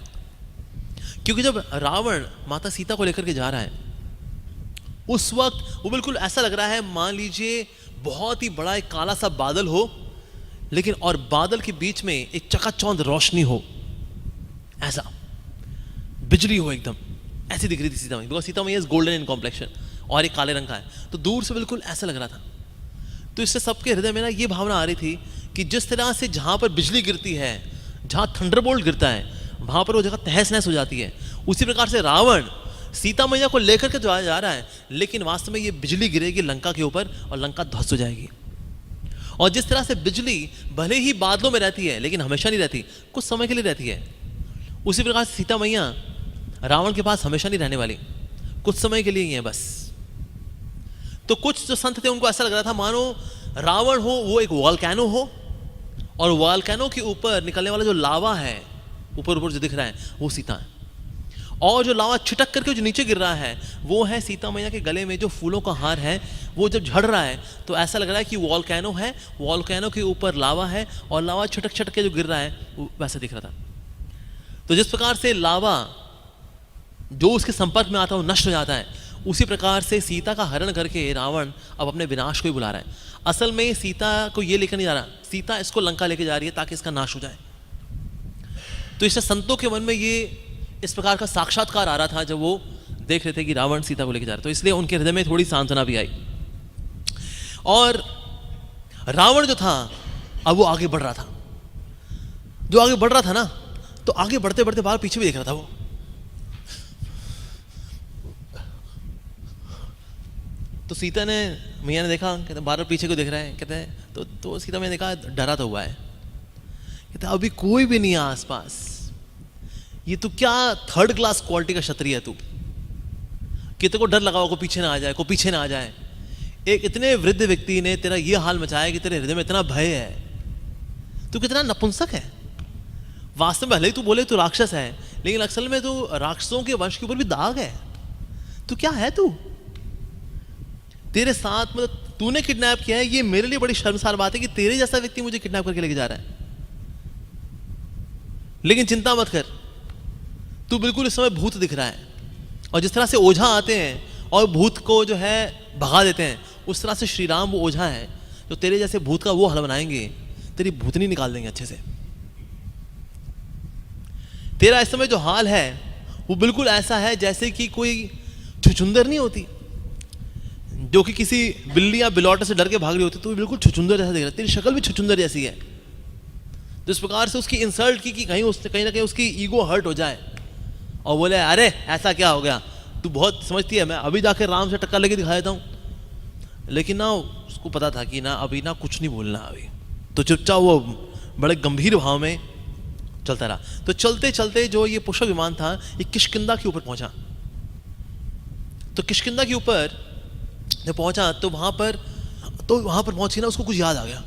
क्योंकि जब रावण माता सीता को लेकर के जा रहा है, उस वक्त वो बिल्कुल ऐसा लग रहा है, मान लीजिए बहुत ही बड़ा एक काला सा बादल हो, लेकिन और बादल के बीच में एक चकाचौंध रोशनी हो, ऐसा बिजली हो एकदम, ऐसी दिख रही थी सीता मैया। बिकॉज सीता मैया इज गोल्डन इन कॉम्प्लेक्शन और एक काले रंग का है, तो दूर से बिल्कुल ऐसा लग रहा था। तो इससे सबके हृदय में ना ये भावना आ रही थी कि जिस तरह से जहां पर बिजली गिरती है, जहां थंडरबोल्ट गिरता है, वहां पर वो जगह तहस नहस हो जाती है, उसी प्रकार से रावण सीता मैया को लेकर के जो जा रहा है, लेकिन वास्तव में ये बिजली गिरेगी लंका के ऊपर और लंका ध्वस्त हो जाएगी। और जिस तरह से बिजली भले ही बादलों में रहती है लेकिन हमेशा नहीं रहती, कुछ समय के लिए रहती है, उसी प्रकार से सीता मैया रावण के पास हमेशा नहीं रहने वाली, कुछ समय के लिए ही है बस। तो कुछ जो संत थे उनको ऐसा लग रहा था मानो रावण हो वो एक वॉल्केनो हो, और वॉल्केनो के ऊपर निकलने वाला जो लावा है ऊपर ऊपर जो दिख रहा है वो सीता है, और जो लावा छिटक करके जो नीचे गिर रहा है वो है सीता मैया के गले में जो फूलों का हार है, वो जब झड़ रहा है तो ऐसा लग रहा है कि वॉल्केनो है, वॉल्केनो के ऊपर लावा है और लावा छिटक छिटक के जो गिर रहा है वो वैसा दिख रहा था। तो जिस प्रकार से लावा जो उसके संपर्क में आता है वो नष्ट हो जाता है। उसी प्रकार से सीता का हरण करके रावण अब अपने विनाश को ही बुला रहा है। असल में सीता को ये लेकर नहीं जा रहा, सीता इसको लंका लेके जा रही है ताकि इसका नाश हो जाए। तो इससे संतों के मन में ये इस प्रकार का साक्षात्कार आ रहा था जब वो देख रहे थे कि रावण सीता को लेके जा रहा है, तो इसलिए उनके हृदय में थोड़ी सांत्वना भी आई। और रावण जो था अब वो आगे बढ़ रहा था। जो आगे बढ़ रहा था ना, तो आगे बढ़ते बढ़ते बाहर पीछे भी देख रहा था वो। तो सीता ने, मैया ने देखा, कहते बार पीछे को देख रहा है, कहते हैं तो सीता मैंने देखा डरा तो हुआ है, कहते अभी कोई भी नहीं है आसपास, ये तो क्या थर्ड क्लास क्वालिटी का क्षत्रिय है तू, कि तेरे को डर लगा को पीछे ना आ जाए, को पीछे ना आ जाए। एक इतने वृद्ध व्यक्ति ने तेरा ये हाल मचाया कि तेरे हृदय में इतना भय है, तू कितना नपुंसक है। वास्तव में भले ही तू बोले तू राक्षस है, लेकिन असल में तो राक्षसों के वंश के ऊपर भी दाग है। तू क्या है तू, तेरे साथ मतलब तूने किडनैप किया है, ये मेरे लिए बड़ी शर्मसार बात है कि तेरे जैसा व्यक्ति मुझे किडनैप करके लेके जा रहा है। लेकिन चिंता मत कर, तू बिल्कुल इस समय भूत दिख रहा है, और जिस तरह से ओझा आते हैं और भूत को जो है भगा देते हैं, उस तरह से श्री राम वो ओझा है जो तेरे जैसे भूत का वो हल बनाएंगे, तेरी भूतनी निकाल देंगे अच्छे से। तेरा इस समय जो हाल है वो बिल्कुल ऐसा है जैसे कि कोई छुछुंदर नहीं होती जो कि किसी बिल्ली या बिलौटे से डर के भाग रही होती, तो बिल्कुल छुछुंदर जैसा दिख रहा है, तेरी शक्ल भी छुछुंदर जैसी है। तो इस प्रकार से उसकी इंसल्ट की कि कहीं ना कहीं उसकी ईगो हर्ट हो जाए और बोले अरे ऐसा क्या हो गया, तू बहुत समझती है, मैं अभी जाकर राम से टक्कर लेके दिखा देता हूँ। लेकिन ना उसको पता था कि ना अभी ना कुछ नहीं बोलना अभी, तो चुपचाप वो बड़े गंभीर भाव में चलता रहा। तो चलते चलते जो ये पुष्पक विमान था ये किष्किंधा के ऊपर पहुंचा। तो किष्किंधा के ऊपर जब पहुंचा तो वहां पर पहुंची ना, उसको कुछ याद आ गया।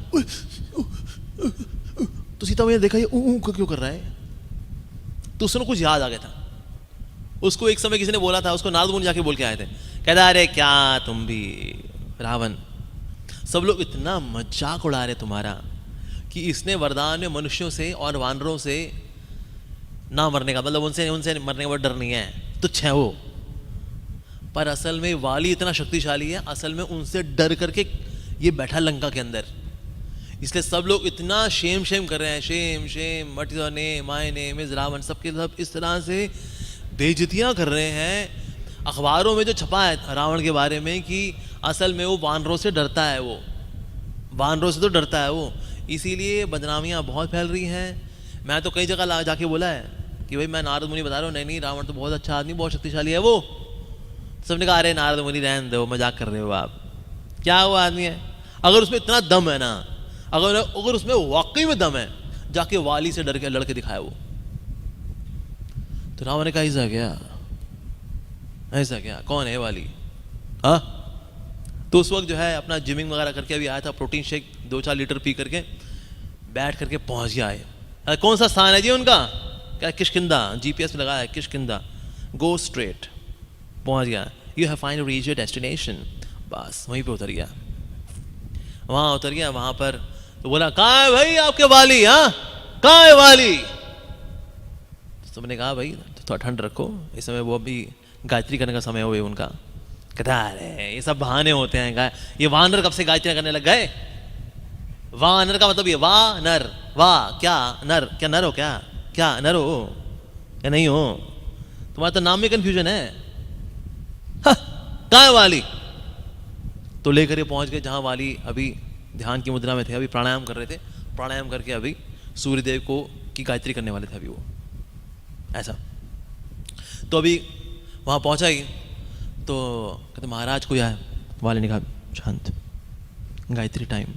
तो सीता मैया ने देखा ये क्यों कर रहा है, तो उसने कुछ याद आ गया था। उसको एक समय किसी ने बोला था, उसको नारद मुनि जाके बोल के आए थे, कहता अरे क्या तुम भी रावण, सब लोग इतना मजाक उड़ा रहे तुम्हारा कि इसने वरदान में मनुष्यों से और वानरों से ना मरने का, मतलब उनसे मरने का डर नहीं है, तुच्छ है वो। पर असल में वाली इतना शक्तिशाली है, असल में उनसे डर करके ये बैठा लंका के अंदर, इसलिए सब लोग इतना शेम कर रहे हैं, shame what is your name, my name is Ravan, सबके सब इस तरह से बेइज्जतियां कर रहे हैं। अखबारों में जो छपा है रावण के बारे में कि असल में वो वानरों से डरता है, वो वानरों से तो डरता है वो, इसीलिए बदनामियां बहुत फैल रही हैं। मैं तो कई जगह जाके बोला है कि भाई मैं नारद मुनि बता रहा हूँ, नहीं रावण तो बहुत अच्छा आदमी, बहुत शक्तिशाली है वो। सबने कहा अरे नारद मुनि रहने दो, मजाक कर रहे हो आप, क्या वो आदमी है, अगर उसमें इतना दम है ना, अगर उसमें वाकई में दम है, जाके वाली से डर के लड़के दिखाया वो। तो रावण ने कहा ऐसा क्या कौन है वाली, हाँ। तो उस वक्त जो है अपना जिमिंग वगैरह करके अभी आया था, प्रोटीन शेक 2-4 लीटर पी करके बैठ करके पहुंच गया है। कौन सा स्थान है जी उनका, क्या किष्किंधा, जीपीएस में लगाया है किष्किंधा, गो स्ट्रेट, पहुंच गया, you have finally reached your destination. बस वहीं पे उतर गया, वहां उतर गया, वहां पर तो बोला कहाँ है भाई आपके वाली, हाँ कहाँ है वाली। सबने कहा भाई थोड़ा ठंड रखो, इस समय वो अभी गायत्री करने का समय हो उनका। कहता अरे ये सब बहाने होते हैं, ये वानर कब से गायत्री करने लग गए। वानर का मतलब ये वानर, वाह क्या नर, क्या नर हो, क्या नर हो या नहीं हो, तुम्हारा तो नाम में कंफ्यूजन है। कहाँ है वाली, तो लेकर ये पहुंच गए जहां वाली अभी ध्यान की मुद्रा में थे, अभी प्राणायाम कर रहे थे, प्राणायाम करके अभी सूर्यदेव को की गायत्री करने वाले थे अभी वो, ऐसा। तो अभी वहां पहुंचा ही तो कहते महाराज कोई आया, वाले ने कहा शांत, गायत्री टाइम,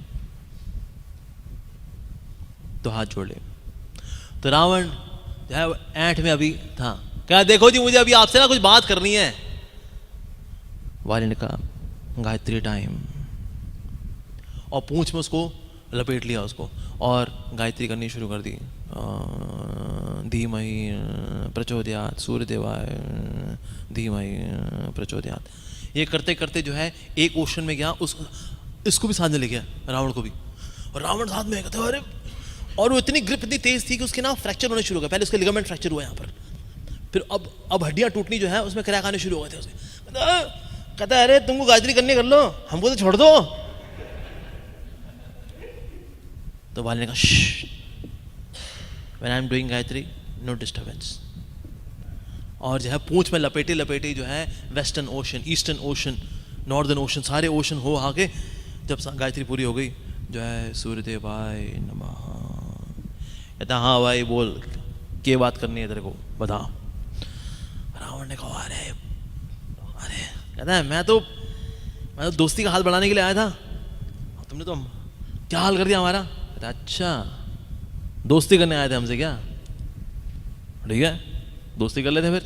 तो हाथ जोड़ ले। तो रावण जो है ऐंठ में अभी था, क्या देखो जी मुझे अभी आपसे ना कुछ बात करनी है। वाले ने कहा गायत्री टाइम, और पूंछ में उसको लपेट लिया उसको और गायत्री करनी शुरू कर दी। धीमहि प्रचोदयात् सूर्यदेवाय धीमहि प्रचोदयात्। ये करते करते जो है एक ओशन में गया, इसको भी साथ में ले गया, रावण को भी, और रावण साथ में कहते अरे, और वो इतनी ग्रिप इतनी तेज थी कि उसके ना फ्रैक्चर होने शुरू हो गया। पहले उसके लिगामेंट फ्रैक्चर हुआ यहाँ पर, फिर अब हड्डियां टूटनी जो है उसमें क्रैक आने शुरू हो गए थे उसमें। कहता है अरे तुमको गायत्री करनी कर लो, हमको तो छोड़ दो। तो वाली ने कहा श्श, when I am doing Gayatri no disturbance. और जो है पूंछ में लपेटे लपेटे जो है western ocean, eastern ocean, northern ocean, सारे ओशन हो आके जब गायत्री पूरी हो गई जो है सूर्यदेवाय नमः। कहता हाँ भाई बोल, क्या बात करनी है तेरे को बता। रावण ने कहा अरे अरे, कहता है मैं तो दोस्ती का हाथ बढ़ाने के लिए आया था, तुमने तो क्या हाल कर दिया हमारा। कहता अच्छा दोस्ती करने आए थे हमसे क्या, ठीक है दोस्ती कर लेते फिर।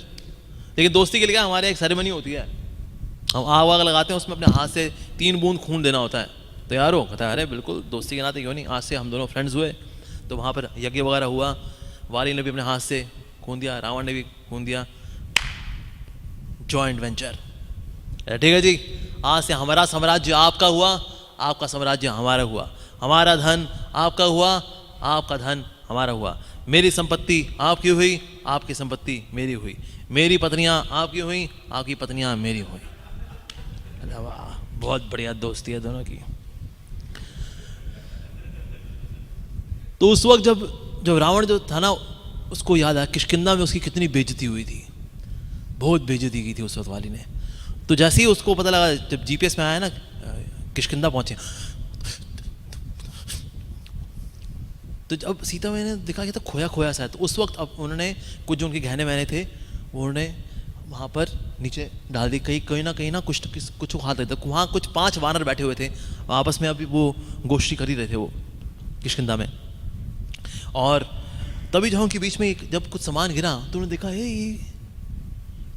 लेकिन दोस्ती के लिए क्या हमारे एक सेरेमनी होती है, हम आग वाग लगाते हैं, उसमें अपने हाथ से 3 बूंद खून देना होता है, तैयार हो। कहता है अरे बिल्कुल दोस्ती के नाते क्यों नहीं, आज से हम दोनों फ्रेंड्स हुए। तो वहाँ पर यज्ञ वगैरह हुआ, वाली ने भी अपने हाथ से खून दिया, रावण ने भी खून दिया, जॉइंट वेंचर। ठीक है जी, आज से हमारा साम्राज्य आपका हुआ, आपका साम्राज्य हमारा हुआ, हमारा धन आपका हुआ, आपका धन हमारा हुआ, मेरी संपत्ति आपकी हुई, आपकी संपत्ति मेरी हुई, मेरी पत्नियां आपकी हुई, आपकी पत्नियां मेरी हुई। वाह बहुत बढ़िया दोस्ती है दोनों की। तो उस वक्त जब रावण जो था ना, उसको याद आया किष्किंधा में उसकी कितनी बेइज्जती हुई थी, बहुत बेइज्जती की थी उस वक्त वाली ने। तो जैसे ही उसको पता लगा, जब जीपीएस में आया ना किष्किंधा पहुंचे, तो जब सीता मैया ने देखा कि तो खोया खोया सा है, तो उस वक्त अब उन्होंने कुछ जो उनके गहने वहने थे वो उन्होंने वहाँ पर नीचे डाल दी, कहीं ना कुछ हाथ रहे थे। वहाँ कुछ 5 वानर बैठे हुए थे, आपस में अभी वो गोष्ठी कर ही रहे थे वो किष्किंधा में। और तभी जो उनके बीच में जब कुछ सामान गिरा तो उन्होंने देखा ये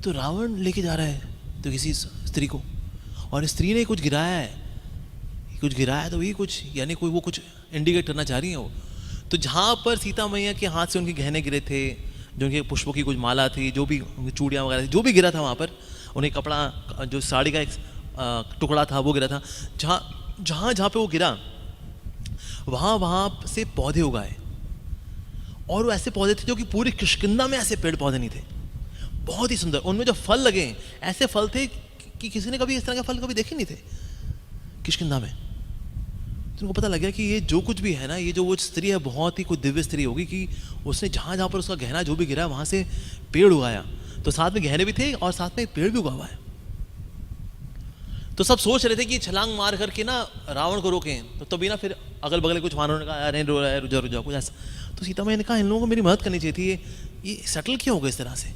तो रावण लेके जा रहा है तो किसी स्त्री को, और स्त्री ने कुछ गिराया है, तो ये कुछ यानी कोई वो कुछ इंडिकेट करना चाह रही है वो। तो जहाँ पर सीता मैया के हाथ से उनके गहने गिरे थे, जो उनके पुष्पों की कुछ माला थी, जो भी चूड़ियाँ वगैरह थी, जो भी गिरा था वहाँ पर, उन्हें कपड़ा जो साड़ी का एक टुकड़ा था वो गिरा था, जहाँ पे वो गिरा वहाँ से पौधे उगाए। और वो ऐसे पौधे थे जो कि पूरी किष्किंधा में ऐसे पेड़ पौधे नहीं थे, बहुत ही सुंदर। उनमें जो फल लगे ऐसे फल थे कि किसी ने कभी इस तरह के फल कभी देखे नहीं थे किष्किंधा में। तो उनको पता लग गया कि ये जो कुछ भी है ना, ये जो वो स्त्री है बहुत ही कोई दिव्य स्त्री होगी कि उसने जहाँ पर उसका गहना जो भी गिरा वहाँ से पेड़ उगाया। तो साथ में गहने भी थे और साथ में पेड़ भी उगा हुआ है। तो सब सोच रहे थे कि छलांग मार करके ना रावण को रोकें, तो तभी ना फिर अगल बगल कुछ वानरों ने कहा अरे रुझा कुछ ऐसा। तो सीता मैया ने कहा इन लोगों को मेरी मदद करनी चाहिए थी, ये सेटल क्यों हो गया इस तरह से।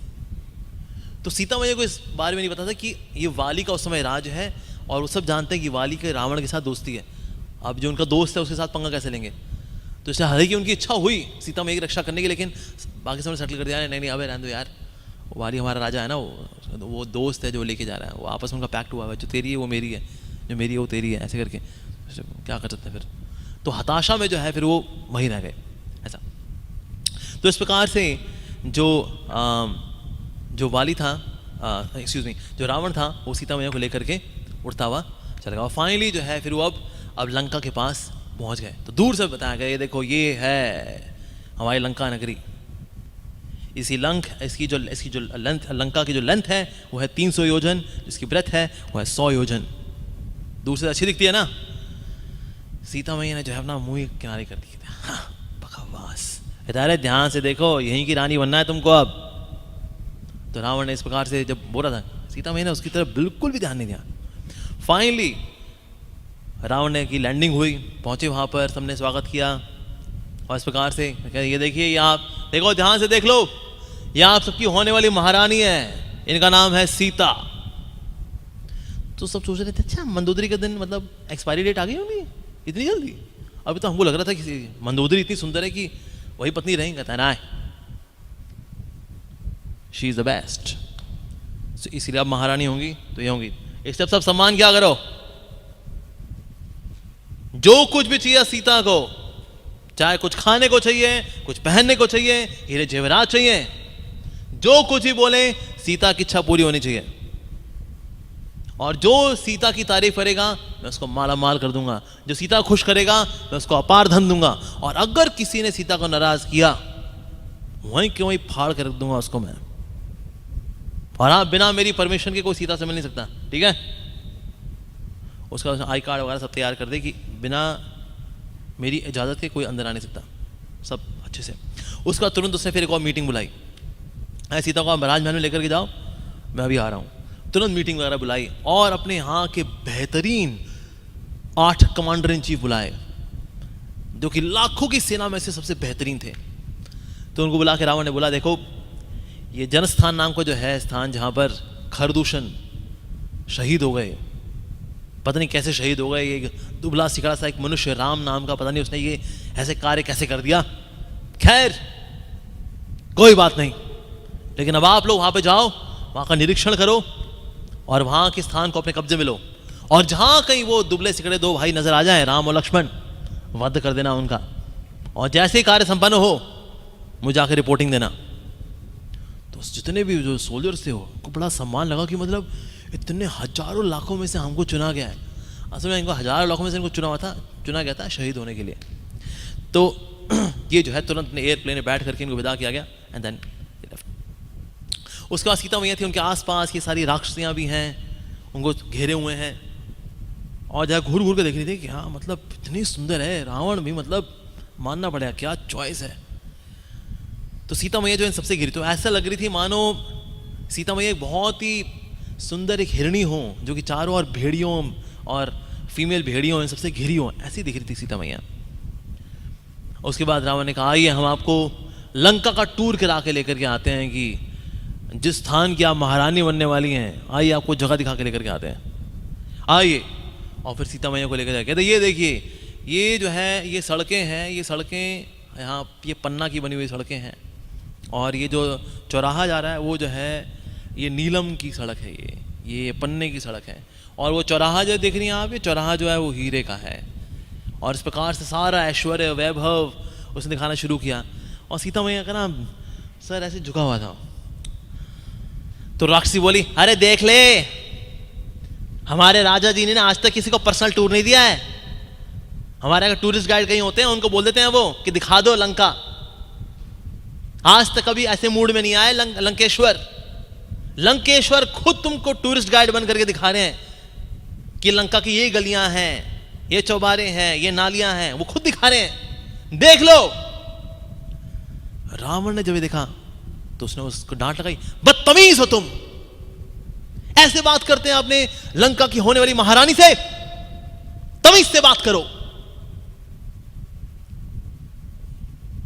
तो सीता मैया को इस बारे में नहीं पता था कि ये वाली का उस समय राज है, और वो सब जानते हैं कि वाली के रावण के साथ दोस्ती है। अब जो उनका दोस्त है उसके साथ पंगा कैसे लेंगे। तो इसलिए हालांकि उनकी इच्छा हुई सीता मैया की रक्षा करने की, लेकिन बाकी समय सेटल कर दिया नहीं अबे रहने दो यार, वाली हमारा राजा है ना, वो दोस्त है जो लेके जा रहा है, वो आपस में उनका पैक्ट हुआ है, जो तेरी है वो मेरी है, जो मेरी है वो तेरी है, ऐसे करके क्या कर सकते हैं फिर। तो हताशा में जो है फिर वो वहीं रह गए ऐसा। तो इस प्रकार से जो वाली था जो रावण था वो सीता मैया को लेकर के उड़ता हुआ चला गया। फाइनली जो है फिर वो अब लंका के पास पहुंच गए। तो दूर से बताया गया ये देखो ये है हमारी लंका नगरी। इसकी जो लेंथ, लंका की जो लेंथ है वो है 300 योजन, जिसकी ब्रेथ है वो है 100 योजन। दूर से अच्छी दिखती है ना। सीता मैया ने जो है अपना मुंह किनारे कर दिया, हाँ, बकवास, अरे ध्यान से देखो यहीं की रानी बनना है तुमको अब। तो रावण ने इस प्रकार से जब बोला था, सीता मैया ने उसकी तरफ बिल्कुल भी ध्यान नहीं दिया। फाइनली रावण ने की लैंडिंग हुई, पहुंचे वहां पर, सबने स्वागत किया और इस प्रकार से ये देखिए, ये आप देखो ध्यान से देख लो, ये आप सबकी होने वाली महारानी है, इनका नाम है सीता। तो सब सोच रहे थे अच्छा मंदोदरी का दिन मतलब एक्सपायरी डेट आ गई होगी इतनी जल्दी। अभी तो हमको लग रहा था कि मंदोदरी इतनी सुंदर है कि वही पत्नी रहेंगे। कहता है ना, शी इज द बेस्ट, इसीलिए अब महारानी होंगी तो ये होंगी। इससे सब सम्मान क्या करो, जो कुछ भी चाहिए सीता को, चाहे कुछ खाने को चाहिए, कुछ पहनने को चाहिए, हीरे जेवरात चाहिए, जो कुछ भी बोले सीता की इच्छा पूरी होनी चाहिए। और जो सीता की तारीफ करेगा मैं उसको माला माल कर दूंगा, जो सीता खुश करेगा मैं उसको अपार धन दूंगा, और अगर किसी ने सीता को नाराज किया वहीं के वहीं फाड़ कर रख दूंगा उसको मैं। और हाँ, बिना मेरी परमिशन के कोई सीता से मिल नहीं सकता, ठीक है। उसका आई कार्ड वगैरह सब तैयार कर दे कि बिना मेरी इजाज़त के कोई अंदर आ नहीं सकता, सब अच्छे से। उसका तुरंत उसने फिर एक और मीटिंग बुलाई, सीता को आप राजमहल में लेकर के जाओ, मैं अभी आ रहा हूँ। तुरंत मीटिंग वगैरह बुलाई और अपने यहाँ के बेहतरीन 8 कमांडर इन चीफ बुलाए, जो कि लाखों की सेना में से सबसे बेहतरीन थे। तो उनको बुला के रावण ने बोला, देखो ये जनस्थान नाम का जो है स्थान, जहाँ पर खरदूषण शहीद हो गए, पता नहीं कैसे शहीद हो गए, ये दुबला सिकड़ा सा एक मनुष्य राम नाम का, पता नहीं उसने ये ऐसे कार्य कैसे कर दिया। खैर कोई बात नहीं, लेकिन अब आप लोग वहां पे जाओ, वहां का निरीक्षण करो और वहां के स्थान को अपने कब्जे में लो, और जहां कहीं वो दुबले सिकड़े 2 भाई नजर आ जाएं, राम और लक्ष्मण, वध कर देना उनका, और जैसे ही कार्य संपन्न हो मुझे आकर रिपोर्टिंग देना। तो जितने भी जो सोल्जर्स थे उनको बड़ा सम्मान लगा कि मतलब इतने हजारों लाखों में से हमको चुना गया है। असल में इनको हजारों लाखों में से इनको चुना गया था शहीद होने के लिए। तो ये जो है तुरंत अपने एयरप्लेन में बैठ करके इनको विदा किया गया एंड देन उसके बाद सीता मैया थी, उनके आसपास ये सारी राक्षसियाँ भी हैं, उनको घेरे हुए हैं, और जहाँ घूर घूर के देख रही थी कि हाँ मतलब इतनी सुंदर है, रावण भी मतलब मानना पड़ेगा क्या चॉइस है। तो सीता मैया जो इन सबसे घिरी, तो ऐसा लग रही थी मानो सीता मैया एक बहुत ही सुंदर एक हिरणी हो, जो कि चारों ओर भेड़ियों और फीमेल भेड़ियों इन सबसे घिरी हो, ऐसी दिख रही थी सीता मैया। उसके बाद रावण ने कहा, आइए हम आपको लंका का टूर करा के लेकर के आते हैं कि जिस स्थान की आप महारानी बनने वाली हैं, आइए आपको जगह दिखा के लेकर के आते हैं, आइए। और फिर सीता मैया को लेकर जाए, कहते ये देखिए ये जो है ये सड़कें हैं, ये सड़कें यहाँ ये पन्ना की बनी हुई सड़कें हैं, और ये जो चौराहा जा रहा है वो जो है ये नीलम की सड़क है, ये पन्ने की सड़क है, और वो चौराहा जो देख रही हैं आप, ये चौराहा जो है वो हीरे का है। और इस प्रकार से सारा ऐश्वर्य वैभव उसने दिखाना शुरू किया। और सीता मैया का ना सर ऐसे झुका हुआ था। तो राक्षसी बोली, अरे देख ले, हमारे राजा जी ने ना आज तक किसी को पर्सनल टूर नहीं दिया है। हमारे अगर टूरिस्ट गाइड कहीं होते हैं उनको बोल देते हैं वो कि दिखा दो लंका, आज तक कभी ऐसे मूड में नहीं आए लंकेश्वर खुद तुमको टूरिस्ट गाइड बन करके दिखा रहे हैं कि लंका की ये गलियां हैं, ये चौबारे हैं, ये नालियां हैं, वो खुद दिखा रहे हैं, देख लो। रावण ने जब ये देखा तो उसने उसको डांट लगाई, बदतमीज हो तुम, ऐसे बात करते हैं अपने लंका की होने वाली महारानी से, तमीज से बात करो।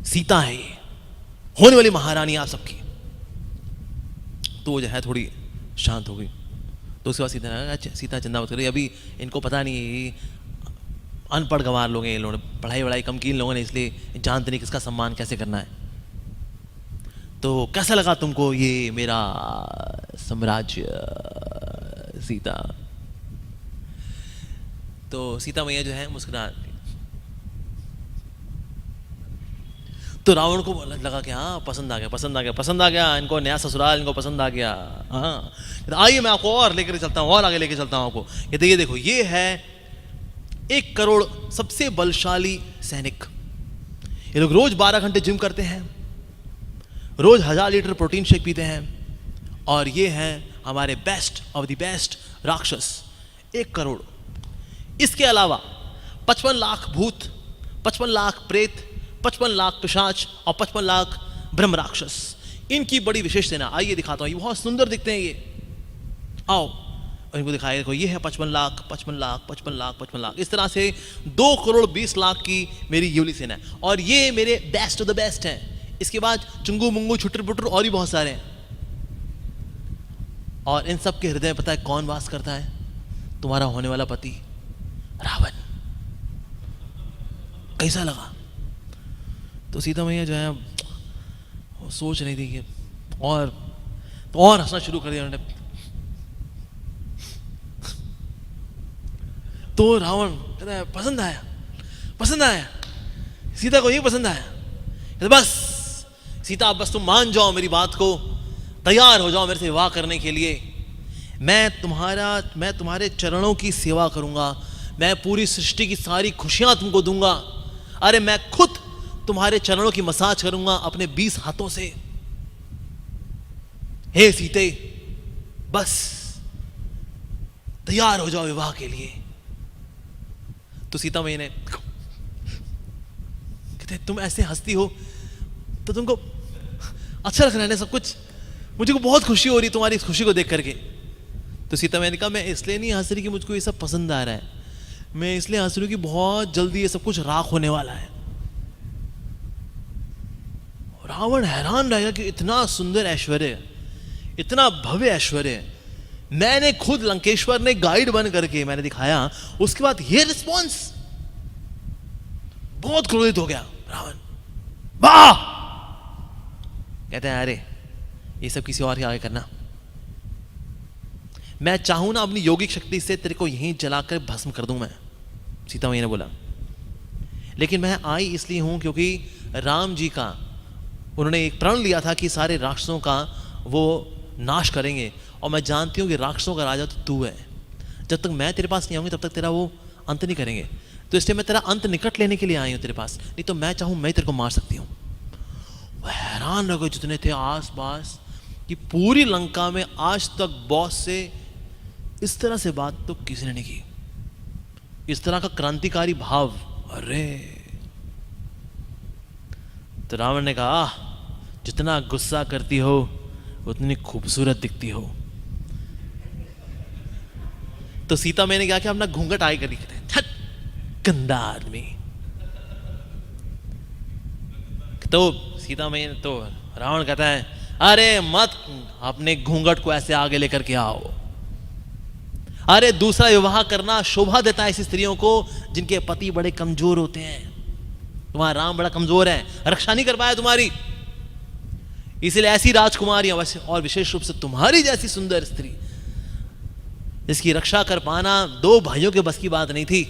सीता है ये, होने वाली महारानी आप सबकी। तो वो जो है थोड़ी शांत हो गई। तो उसके बाद सीता ने कहा, सीता चिंता मत करिए, अभी इनको पता नहीं, अनपढ़ गंवार लोग हैं, इन लोगों ने पढ़ाई वढ़ाई कम की इन लोगों ने, इसलिए जानते नहीं किसका सम्मान कैसे करना है। तो कैसा लगा तुमको ये मेरा साम्राज्य सीता? तो सीता मैया जो है मुस्कुरा, तो रावण को लगा कि हाँ पसंद आ गया, इनको नया ससुराल इनको पसंद आ गया। हाँ आइए मैं आपको और लेकर चलता हूँ, और आगे लेकर चलता हूँ आपको। ये देखो ये है 1 करोड़ सबसे बलशाली सैनिक। ये लोग रोज 12 घंटे जिम करते हैं, रोज 1000 लीटर प्रोटीन शेक पीते हैं, और ये हैं हमारे बेस्ट ऑफ द बेस्ट राक्षस। 1 करोड़। इसके अलावा 55 लाख भूत, 55 लाख प्रेत, 55 लाख पिशाच और 55 लाख ब्रह्म राक्षस। इनकी बड़ी विशेष सेना। आइए दिखाता हूं, ये बहुत सुंदर दिखते हैं ये, आओ। और इनको दिखाया, देखो ये है 55 लाख, 55 लाख, 55 लाख, 55 लाख। इस तरह से 2 करोड़ 20 लाख की मेरी ये वाली सेना है, और ये मेरे बेस्ट ऑफ द बेस्ट हैं। इसके बाद चुंगू मुंगू छुटर पुटर और भी बहुत सारे हैं। और इन सब के हृदय में पता है कौन वास करता है? तुम्हारा होने वाला पति रावण। कैसा लगा? तो सीता मैया जो है वो सोच रही थी कि और हंसना शुरू कर दिया उन्होंने। तो रावण कहता है पसंद आया सीता को, ये पसंद आया। तो बस सीता, बस तुम मान जाओ मेरी बात को, तैयार हो जाओ मेरे से विवाह करने के लिए। मैं तुम्हारे चरणों की सेवा करूंगा, मैं पूरी सृष्टि की सारी खुशियां तुमको दूंगा। अरे मैं खुद तुम्हारे चरणों की मसाज करूंगा अपने 20 हाथों से। हे सीते, बस तैयार हो जाओ विवाह के लिए। तो सीता मैया ने कहते तुम ऐसे हंसती हो तो तुमको अच्छा लग रहा है ना सब कुछ, मुझे को बहुत खुशी हो रही तुम्हारी इस खुशी को देख करके। तो सीता मैया ने कहा मैं इसलिए नहीं हंस रही कि मुझको ये सब पसंद आ रहा है, मैं इसलिए हंस रही हूँ कि बहुत जल्दी ये सब कुछ राख होने वाला है। रावण हैरान रहेगा कि इतना सुंदर ऐश्वर्य, इतना भव्य ऐश्वर्य मैंने खुद लंकेश्वर ने गाइड बन करके मैंने दिखाया, उसके बाद ये रिस्पॉन्स। बहुत क्रोधित हो गया रावण, वाह! कहते हैं अरे ये सब किसी और के आगे करना, मैं चाहूं ना अपनी योगिक शक्ति से तेरे को यहीं जलाकर भस्म कर दूं मैं। सीता मैया ने बोला लेकिन मैं आई इसलिए हूं क्योंकि राम जी का उन्होंने एक प्रण लिया था कि सारे राक्षसों का वो नाश करेंगे, और मैं जानती हूं कि राक्षसों का राजा तो तू है, जब तक मैं तेरे पास नहीं आऊंगी तब तक तेरा वो अंत नहीं करेंगे, तो इसलिए मैं तेरा अंत निकट लेने के लिए आई हूं तेरे पास, नहीं तो मैं चाहूं मैं तेरे को मार सकती हूं। वह हैरान रह गए जितने थे आस पास कि पूरी लंका में आज तक बॉस से इस तरह से बात तो किसी ने नहीं की, इस तरह का क्रांतिकारी भाव। अरे तो रावण ने कहा जितना गुस्सा करती हो उतनी खूबसूरत दिखती हो। तो सीता मैंने क्या किया, अपना घूंघट आगे कर दिया, गंदा आदमी। तो सीता मैया तो रावण कहता है अरे मत अपने घूंघट को ऐसे आगे लेकर के आओ, अरे दूसरा विवाह करना शोभा देता है ऐसी स्त्रियों को जिनके पति बड़े कमजोर होते हैं। तुम्हारा राम बड़ा कमजोर है, रक्षा नहीं कर पाया तुम्हारी, इसलिए ऐसी राजकुमारियां, वैसे और विशेष रूप से तुम्हारी जैसी सुंदर स्त्री जिसकी रक्षा कर पाना दो भाइयों के बस की बात नहीं थी,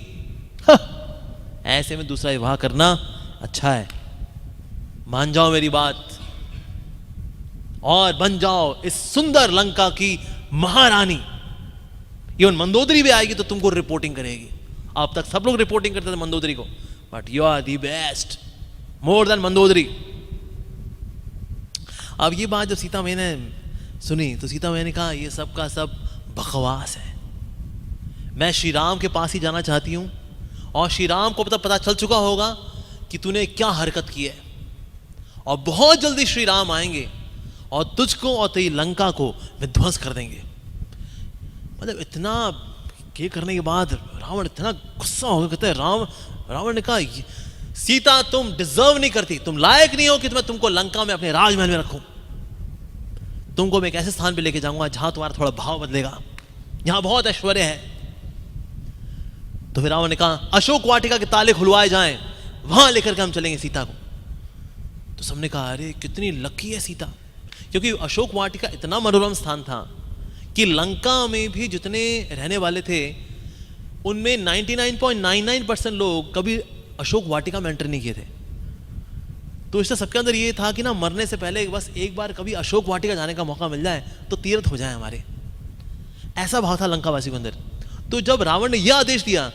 ऐसे में दूसरा विवाह करना अच्छा है। मान जाओ मेरी बात और बन जाओ इस सुंदर लंका की महारानी। इवन मंदोदरी भी आएगी तो तुमको रिपोर्टिंग करेगी। अब तक सब लोग रिपोर्टिंग करते थे मंदोदरी को, but you are the best, more than Mandodari. अब ये बात जब सीता मैया ने सुनी तो सीता मैया ने कहा ये सब का सब बकवास है, मैं श्री राम के पास ही जाना चाहती हूं, और श्री राम को पता चल चुका होगा कि तूने क्या हरकत की है, और बहुत जल्दी श्री राम आएंगे और तुझको और तेरी लंका को विध्वंस कर देंगे। मतलब इतना ये करने के बाद रावण इतना गुस्सा हो गया, कहते हैं रावण ने कहा सीता तुम डिजर्व नहीं करती, तुम लायक नहीं हो कि मैं तुमको लंका में अपने राजमहल में रखूं, तुमको मैं एक ऐसे स्थान पे लेके जाऊंगा जहां तुम्हारा थोड़ा भाव बदलेगा, यहां बहुत ऐश्वर्य है। तो फिर रावण ने कहा अशोक वाटिका के ताले खुलवाए जाएं, वहां लेकर के हम चलेंगे सीता को। तो सबने कहा अरे कितनी लकी है सीता, क्योंकि अशोक वाटिका इतना मनोरम स्थान था कि लंका में भी जितने रहने वाले थे उनमें 99.99% लोग कभी अशोक वाटिका में एंटर नहीं किए थे। तो इससे सबके अंदर ये था कि ना मरने से पहले बस एक बार कभी अशोक वाटिका जाने का मौका मिल जाए तो तीर्थ हो जाए हमारे, ऐसा भाव था लंकावासी के अंदर। तो जब रावण ने यह आदेश दिया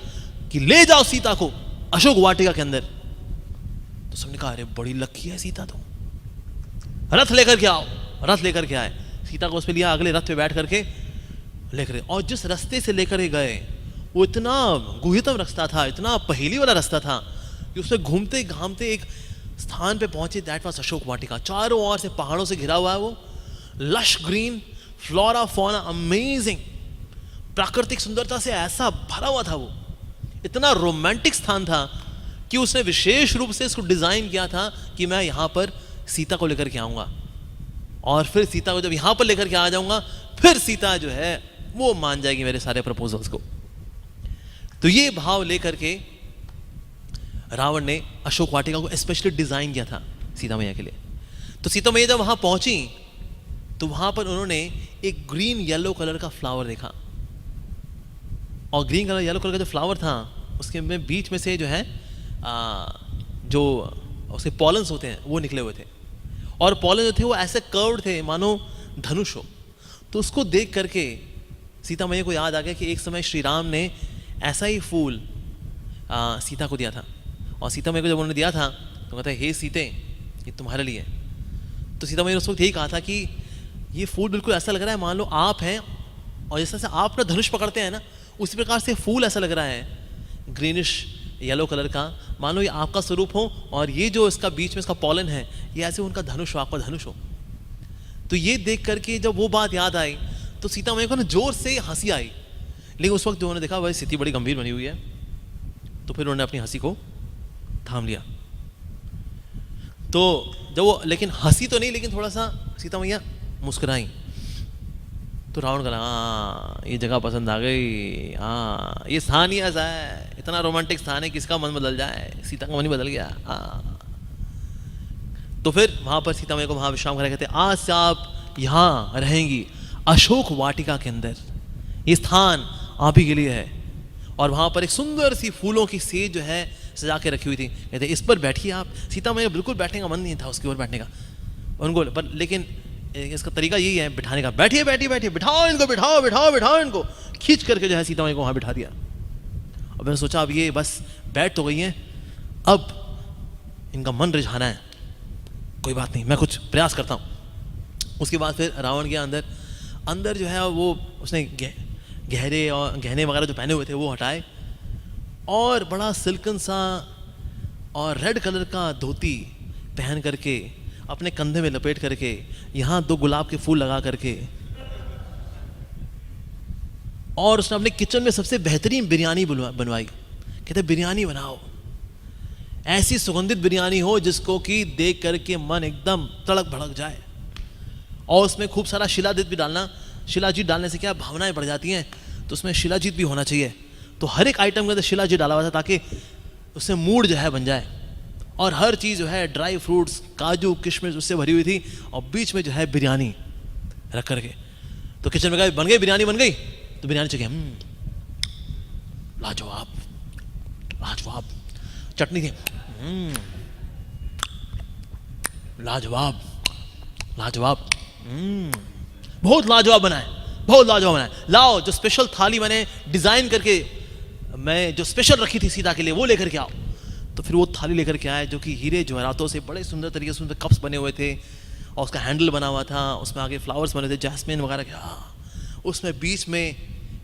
कि ले जाओ सीता को अशोक वाटिका के अंदर, तो सबने कहा अरे बड़ी लकी है सीता, तो रथ लेकर के आओ। रथ लेकर के आए, सीता को उस पे लिया, अगले रथ पे बैठ करके लेकर, और जिस रास्ते से लेकर गए वो इतना गुह्यतम रास्ता था, इतना पहेली वाला रास्ता था कि उसमें घूमते घामते एक स्थान पे पहुंचे, दैट वाज अशोक वाटिका। चारों ओर से पहाड़ों से घिरा हुआ है वो, lush green, flora fauna amazing, प्राकृतिक सुंदरता से ऐसा भरा हुआ था वो, इतना रोमांटिक स्थान था कि उसने विशेष रूप से इसको डिजाइन किया था कि मैं यहां पर सीता को लेकर के आऊंगा, और फिर सीता को जब यहां पर लेकर के आ जाऊंगा फिर सीता जो है वो मान जाएगी मेरे सारे प्रपोजल्स को। तो ये भाव लेकर के रावण ने अशोक वाटिका को स्पेशली डिजाइन किया था सीता मैया के लिए। तो सीता मैया जब वहां पहुंची तो वहां पर उन्होंने एक ग्रीन येलो कलर का फ्लावर देखा, और ग्रीन कलर येलो कलर का जो फ्लावर था उसके में बीच में से जो है जो उसके पॉलन्स होते हैं वो निकले हुए थे, और पॉलन जो थे वो ऐसे कर्व्ड थे मानो धनुष हो। तो उसको देख करके सीता मैया को याद आ गया कि एक समय श्री राम ने ऐसा ही फूल सीता को दिया था, और सीता मैया को जब उन्होंने दिया था तो कहता है हे सीते ये तुम्हारे लिए। तो सीता मैया ने उस वक्त यही कहा था कि ये फूल बिल्कुल ऐसा लग रहा है मान लो आप हैं और जैसे से आप अपना धनुष पकड़ते हैं ना, उसी प्रकार से फूल ऐसा लग रहा है ग्रीनिश येलो कलर का, मान लो ये आपका स्वरूप हो और ये जो इसका बीच में इसका पॉलन है ये ऐसे उनका धनुष हो, आपका धनुष हो। तो ये देख करके जब वो बात याद आई तो सीता मैया को ना जोर से हंसी आई, लेकिन उस वक्त जो उन्होंने देखा वह स्थिति बड़ी गंभीर बनी हुई है, तो फिर उन्होंने अपनी हंसी को थाम लिया। तो जब वो, लेकिन हंसी तो नहीं, लेकिन थोड़ा सा सीता मैया मुस्कुराई। तो रावण कहा हाँ ये जगह पसंद आ गई, हाँ ये स्थान ही ऐसा है, इतना रोमांटिक स्थान है, किसका मन बदल जाए, सीता का मन ही बदल गया। हाँ तो फिर वहां पर सीता मैया को वहां विश्राम करा, कहते आज से आप यहाँ रहेंगी अशोक वाटिका के अंदर, ये स्थान आप ही के लिए है। और वहां पर एक सुंदर सी फूलों की सेज जो है सजा के रखी हुई थी, कहते इस पर बैठिए आप। सीता मैया बिल्कुल बैठने का मन नहीं था उसकी ओर बैठने का उनको, पर लेकिन इसका तरीका यही है बिठाने का, बैठिए बैठिए बैठिए, बिठाओ इनको, बिठाओ बिठाओ बिठाओ इनको, खींच करके जो है सीता मैया को वहां बिठा दिया। अब मैंने सोचा अब ये बस बैठ तो गई हैं, अब इनका मन रिझाना है, कोई बात नहीं मैं कुछ प्रयास करता हूँ। उसके बाद फिर रावण गया अंदर, अंदर जो है वो उसने गहरे और गहने वगैरह जो पहने हुए थे वो हटाए, और बड़ा सिल्कन सा और रेड कलर का धोती पहन करके अपने कंधे में लपेट करके, यहाँ 2 गुलाब के फूल लगा करके, और उसने अपने किचन में सबसे बेहतरीन बिरयानी बनवाई। कहते बिरयानी बनाओ, ऐसी सुगंधित बिरयानी हो जिसको कि देख करके मन एकदम तड़क भड़क जाए, और उसमें खूब सारा शिलाजीत भी डालना। शिलाजीत डालने से क्या भावनाएं बढ़ जाती हैं, तो उसमें शिलाजीत भी होना चाहिए। तो हर एक आइटम के अंदर शिलाजीत डाला हुआ था ताकि उससे मूड जो है बन जाए, और हर चीज़ जो है ड्राई फ्रूट्स काजू किशमिश उससे भरी हुई थी, और बीच में जो है बिरयानी रख करके। तो किचन में गए, बन गई बिरयानी, बन गई। तो बिरयानी चाहिए लाजवाब लाजवाब, चटनी थी लाजवाब लाजवाब, बहुत लाजवाब बनाए, बहुत लाजवाब बनाए, लाओ जो स्पेशल थाली मैंने डिजाइन करके मैं जो स्पेशल रखी थी सीता के लिए वो लेकर के आओ। तो फिर वो थाली लेकर के आए जो कि हीरे जवाहरातों से बड़े सुंदर तरीके से कप्स बने हुए थे, और उसका हैंडल बना हुआ था, उसमें आगे फ्लावर्स बने थे जैस्मिन वगैरह के, उसमें बीच में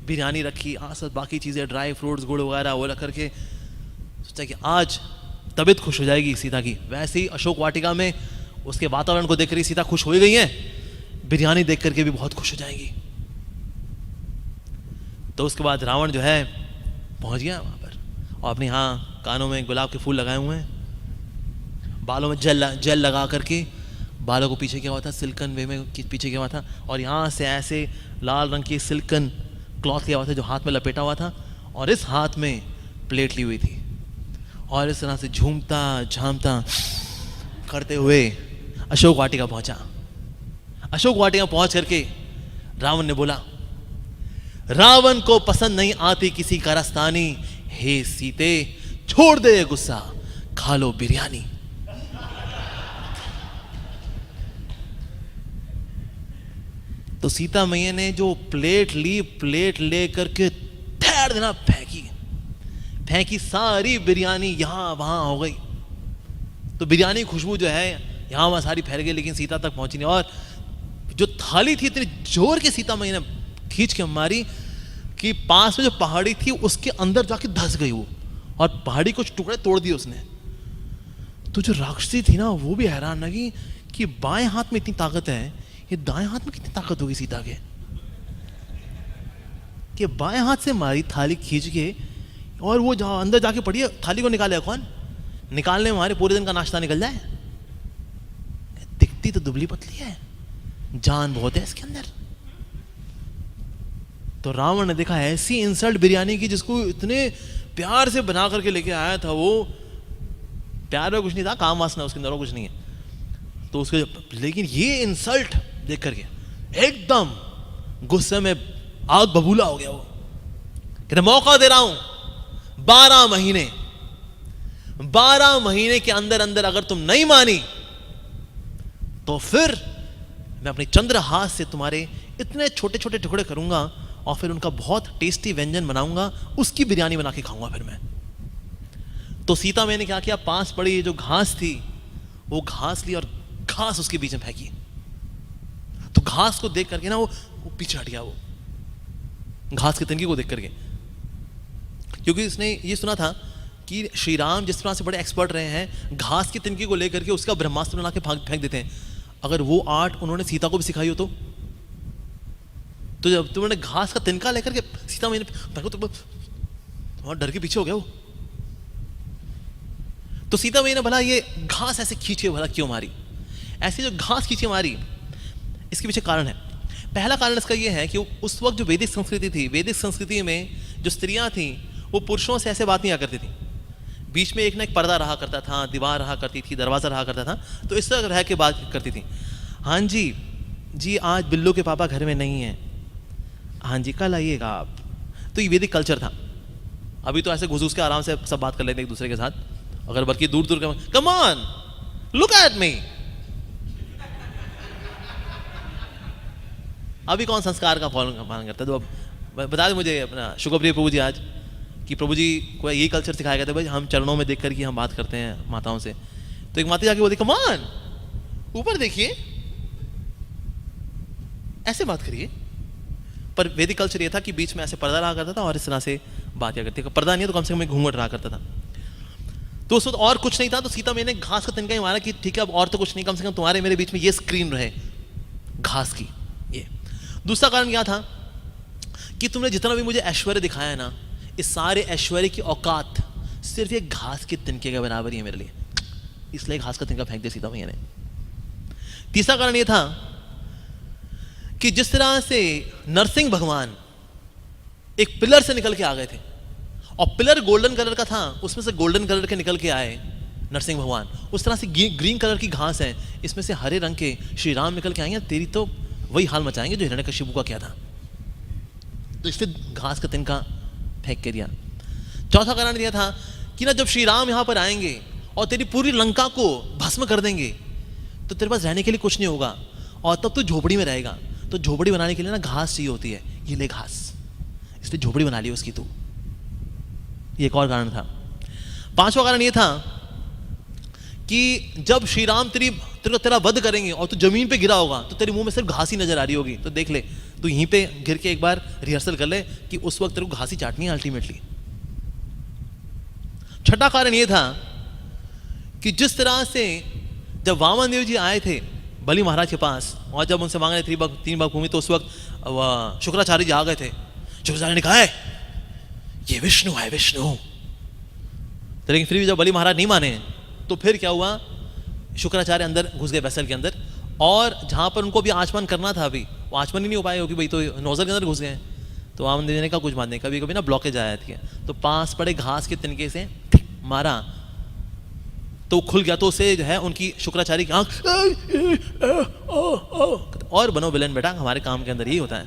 बिरयानी रखी, सब बाकी चीज़ें ड्राई फ्रूट्स गुड़ वगैरह वो रख करके सोचा कि आज तबीयत खुश हो जाएगी सीता की। वैसे ही अशोक वाटिका में उसके वातावरण को देख कर सीता खुश हो गई है, बिरयानी देख करके भी बहुत खुश हो जाएंगी। तो उसके बाद रावण जो है पहुंच गया वहां पर, और अपने यहाँ कानों में गुलाब के फूल लगाए हुए हैं, बालों में जेल लगा करके, बालों को पीछे किया हुआ था, सिल्कन वे में पीछे किया हुआ था, और यहाँ से ऐसे लाल रंग की सिल्कन क्लॉथ लिया हुआ था जो हाथ में लपेटा हुआ था, और इस हाथ में प्लेट ली हुई थी, और इस तरह से झूमता झामता करते हुए अशोक वाटिका पहुंचा। अशोक वाटिका पहुंच करके रावण ने बोला, रावण को पसंद नहीं आती किसी का रस्तानी, हे सीते छोड़ दे गुस्सा, खा लो बिरयानी। तो सीता मैया ने जो प्लेट ली, प्लेट ले करके ठहर देना फेंकी, सारी बिरयानी यहां वहां हो गई। तो बिरयानी खुशबू जो है यहां वहां सारी फैल गई, लेकिन सीता तक पहुंची नहीं। और जो थाली थी इतनी जोर के सीता मैया ने खींच के मारी कि पास में जो पहाड़ी थी उसके अंदर जाके धंस गई वो, और पहाड़ी कुछ टुकड़े तोड़ दिए उसने। तो जो राक्षसी थी ना वो भी हैरान लगी कि बाएं हाथ में इतनी ताकत है, ये दाएं हाथ में कितनी ताकत होगी सीता के, कि बाएं हाथ से मारी थाली खींच के, और वो जहां अंदर जाके पड़ी है, थाली को निकाले कौन, निकालने में हमारे पूरे दिन का नाश्ता निकल जाए। दिखती तो दुबली पतली है, जान बहुत है इसके अंदर। तो रावण ने देखा ऐसी इंसल्ट बिरयानी की जिसको इतने प्यार से बना करके लेके आया था, वो प्यार में कुछ नहीं था, काम वासना उसके अंदर कुछ नहीं है। तो उसके, लेकिन ये इंसल्ट देख करके एकदम गुस्से में आग बबूला हो गया वो। कहते मौका दे रहा हूं 12 महीने के अंदर अंदर अगर तुम नहीं मानी तो फिर मैं अपने चंद्रहास से तुम्हारे इतने छोटे छोटे टुकड़े करूंगा, और फिर उनका बहुत टेस्टी व्यंजन बनाऊंगा, उसकी बिरयानी बना के खाऊंगा फिर मैं। तो सीता मैंने क्या किया, पास पड़ी जो घास थी वो घास ली, और घास उसके बीच में फेंकी। तो घास को देख करके ना वो पीछे हट गया वो, घास के तिनके को देख करके, क्योंकि इसने ये सुना था कि श्री राम जिस तरह से बड़े एक्सपर्ट रहे हैं घास के तिनके को लेकर के उसका ब्रह्मास्त्र बना के फेंक देते हैं, अगर वो आर्ट उन्होंने सीता को भी सिखाई हो तो जब तुमने घास का तिनका लेकर के सीता मैंने फेंको तो बहुत डर के पीछे हो गया वो। तो सीता मैंने भला ये घास ऐसे खींचे भला क्यों मारी, ऐसे जो घास खींचे मारी, इसके पीछे कारण है। पहला कारण इसका ये है कि उस वक्त जो वैदिक संस्कृति थी, वैदिक संस्कृति में जो स्त्रियां थी वो पुरुषों से ऐसे बात नहीं करती थी, बीच में एक ना एक पर्दा रहा करता था, दीवार रहा करती थी, दरवाजा रहा करता था, तो इस तरह रह के बात करती थी। हाँ जी आज बिल्लू के पापा घर में नहीं है, हाँ जी कल आइएगा आप। तो ये वैदिक कल्चर था। अभी तो ऐसे घुस के आराम से सब बात कर लेते एक दूसरे के साथ, अगर बल्कि दूर दूर का come on look at me. अभी कौन संस्कार का पालन करता है? तो अब बता दे मुझे अपना शुक्रप्रिय प्रभु जी आज कि प्रभु जी को यही कल्चर सिखाया गया था, भाई हम चरणों में देख करके हम बात करते हैं माताओं से। तो एक माता जाके बोली कम ऑन ऊपर देखिए, ऐसे बात करिए। पर वैदिक कल्चर ये था कि बीच में ऐसे पर्दा रहा करता था और इस तरह से बात किया करती थी। पर्दा नहीं है तो कम से कम एक घूंघट रहा करता था। तो उस वक्त और कुछ नहीं था, तो सीता मैंने घास का तिनका ही मारा कि ठीक है अब और तो कुछ नहीं, कम से कम तुम्हारे मेरे बीच में ये स्क्रीन रहे घास की। ये दूसरा कारण क्या था कि तुमने जितना भी मुझे ऐश्वर्य दिखाया है ना, इस सारे ऐश्वर्य की औकात सिर्फ एक घास के तिनके के बराबर ही है मेरे लिए, इसलिए घास का तिनका फेंक दिया सीता मैया ने। तीसरा कारण यह था कि जिस तरह से नरसिंह भगवान एक पिलर से निकल के आ गए थे और पिलर गोल्डन कलर का था, उसमें से गोल्डन कलर के निकल के आए नरसिंह भगवान, उस तरह से ग्रीन कलर की घास है, इसमें से हरे रंग के श्री राम निकल के आएंगे, तेरी तो वही हाल मचाएंगे जो हिरण्यकशिपु का क्या था। तो इसलिए घास का तिनका फेंक के दिया। चौथा कारण यह था कि ना जब श्री राम यहां पर आएंगे और तेरी पूरी लंका को भस्म कर देंगे तो तेरे पास रहने के लिए कुछ नहीं होगा और तब तू झोपड़ी में रहेगा। तो झोपड़ी बनाने के लिए ना घास चाहिए होती है, ये ले घास, इसलिए झोपड़ी बना ली उसकी तू। ये एक और कारण था। पांचवा कारण यह था कि जब श्री राम तेरा वध करेंगे और तू जमीन पे गिरा होगा तो तेरे मुंह में सिर्फ घास ही नजर आ रही होगी। तो देख ले, तू यहीं पे गिर के एक बार रिहर्सल कर ले कि उस वक्त तेरे को घास ही चाटनी है अल्टीमेटली। छठा कारण यह था कि जिस तरह से जब वामन देव जी आए थे बलि महाराज के पास और जब उनसे मांगने 3 बार भूमि, तो उस वक्त शुक्राचार्य जी आ गए थे। शुक्राचार्य ने कहा है ये विष्णु है विष्णु, लेकिन फिर भी जब बलि महाराज नहीं माने तो फिर क्या हुआ, शुक्राचार्य अंदर घुस गए वेसल के अंदर, और जहां पर उनको भी आचमन करना था अभी वो आचमन ही नहीं हो पाए होगी, भाई तो नोजल के अंदर घुस गए। तो वामन देव ने कहा कुछ बात नहीं, कभी कभी ना ब्लॉकेज आ जाती है। तो पास पड़े घास के तिनके से मारा तो खुल गया, तो उसे जो है उनकी शुक्राचार्य की आंख और बनो विलन बेटा, हमारे काम के अंदर यही होता है।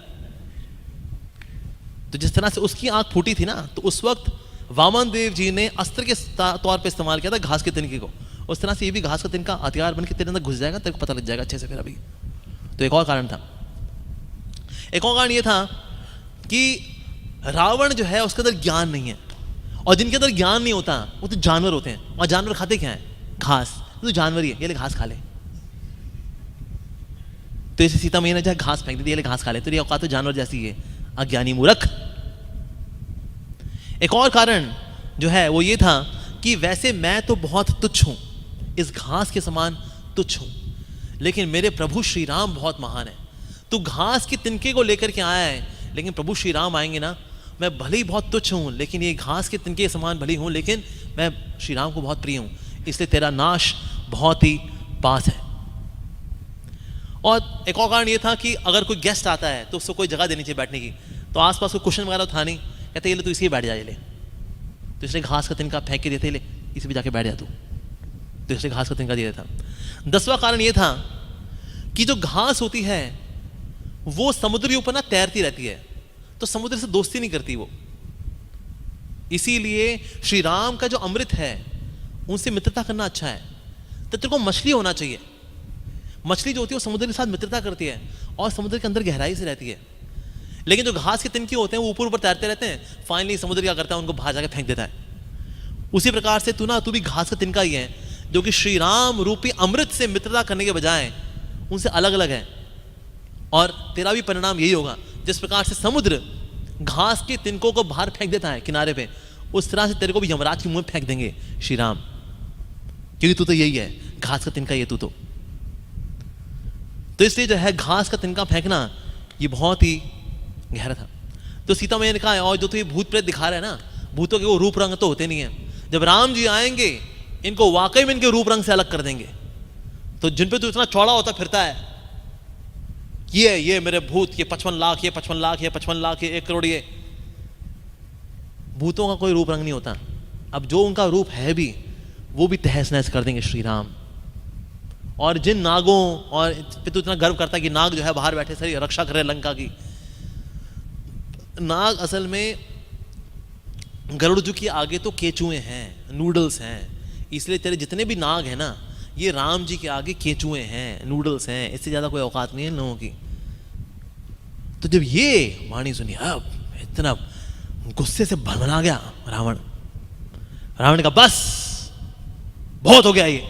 तो जिस तरह से उसकी आंख फूटी थी ना, तो उस वक्त वामन देव जी ने अस्त्र के तौर पे इस्तेमाल किया था घास के तिनके को। उस तरह से ये भी घास का तिनका हथियार बन के तेरे अंदर घुस जाएगा, तेरे को पता लग जाएगा अच्छे से फिर अभी। तो एक और कारण था। एक और कारण ये था कि रावण जो है उसके अंदर ज्ञान नहीं है, और जिनके अंदर ज्ञान नहीं होता वो तो जानवर होते हैं, और जानवर खाते क्या है, घास। तो जानवर ही है, ये ले घास खा ले। तो इसे सीता मैया ने जो घास फेंक दी, ये ले घास खा ले, तो ये औकात तो जानवर जैसी है, अज्ञानी मूर्ख। एक और कारण जो है वो ये था कि वैसे मैं तो बहुत तुच्छ हूं, इस घास के समान तुच्छ हूं, लेकिन मेरे प्रभु श्री राम बहुत महान है। तू घास के तिनके को लेकर के आया है, लेकिन प्रभु श्री राम आएंगे ना, मैं भले ही बहुत तुच्छ हूं, लेकिन ये घास के तिनके के समान भले हूं, लेकिन मैं श्री राम को बहुत प्रिय हूं, इसलिए तेरा नाश बहुत ही पास है। और एक और कारण ये था कि अगर कोई गेस्ट आता है तो उसको कोई जगह देनी चाहिए बैठने की, तो आसपास कोई कुशन वगैरह था नहीं, कहते ये ले तू इसी बैठ जा, ये ले। तो इसलिए घास का तिनका फेंक के देते, ले इसी भी जाके बैठ जा तू, तो इसलिए घास का तिनका दिया था। 10वां कारण ये था कि जो घास होती है वो समुद्र के ऊपर ना तैरती रहती है, तो समुद्र से दोस्ती नहीं करती वो, इसीलिए श्री राम का जो अमृत है उनसे मित्रता करना अच्छा है। तो तेरे को मछली होना चाहिए, मछली जो होती है वो समुद्र के साथ मित्रता करती है और समुद्र के अंदर गहराई से रहती है, लेकिन जो घास के तिनके होते हैं वो ऊपर ऊपर तैरते रहते हैं, फाइनली समुद्र क्या करता है, उनको बाहर जाके फेंक देता है। उसी प्रकार से तू भी घास का तिनका ही है, जो कि श्री राम रूपी अमृत से मित्रता करने के बजाय उनसे अलग अलग है, और तेरा भी परिणाम यही होगा। जिस प्रकार से समुद्र घास के तिनकों को बाहर फेंक देता है किनारे पे, उस तरह से तेरे को भी यमराज के मुंह में फेंक देंगे श्री राम, क्योंकि तू तो यही है, घास का तिनका ये तू तो इसलिए जो है घास का तिनका फेंकना ये बहुत ही गहरा था। तो सीता मैया ने कहा, और जो तो ये भूत प्रेत दिखा रहा है ना, भूतों के वो रूप रंग तो होते नहीं है, जब राम जी आएंगे इनको वाकई में इनके रूप रंग से अलग कर देंगे। तो जिन पे तू इतना चौड़ा होता फिरता है, ये मेरे भूत, ये 55 लाख, ये 55 लाख, ये 55 लाख, ये 1 करोड़, ये भूतों का कोई रूप रंग नहीं होता। अब जो उनका रूप है भी, वो भी तहस नहस कर देंगे श्री राम। और जिन नागों और पे तो इतना गर्व करता है कि नाग जो है बाहर बैठे सारी रक्षा करे लंका की, नाग असल में गरुड़ जी के आगे तो केचुए हैं, नूडल्स हैं, इसलिए तेरे जितने भी नाग हैं ना, ये राम जी के आगे केचुए हैं, नूडल्स हैं, इससे ज्यादा कोई औकात नहीं है इन लोगों की। तो जब ये वाणी सुनी, अब इतना गुस्से से भड़बड़ा गया रावण ने कहा बस बहुत हो गया ये।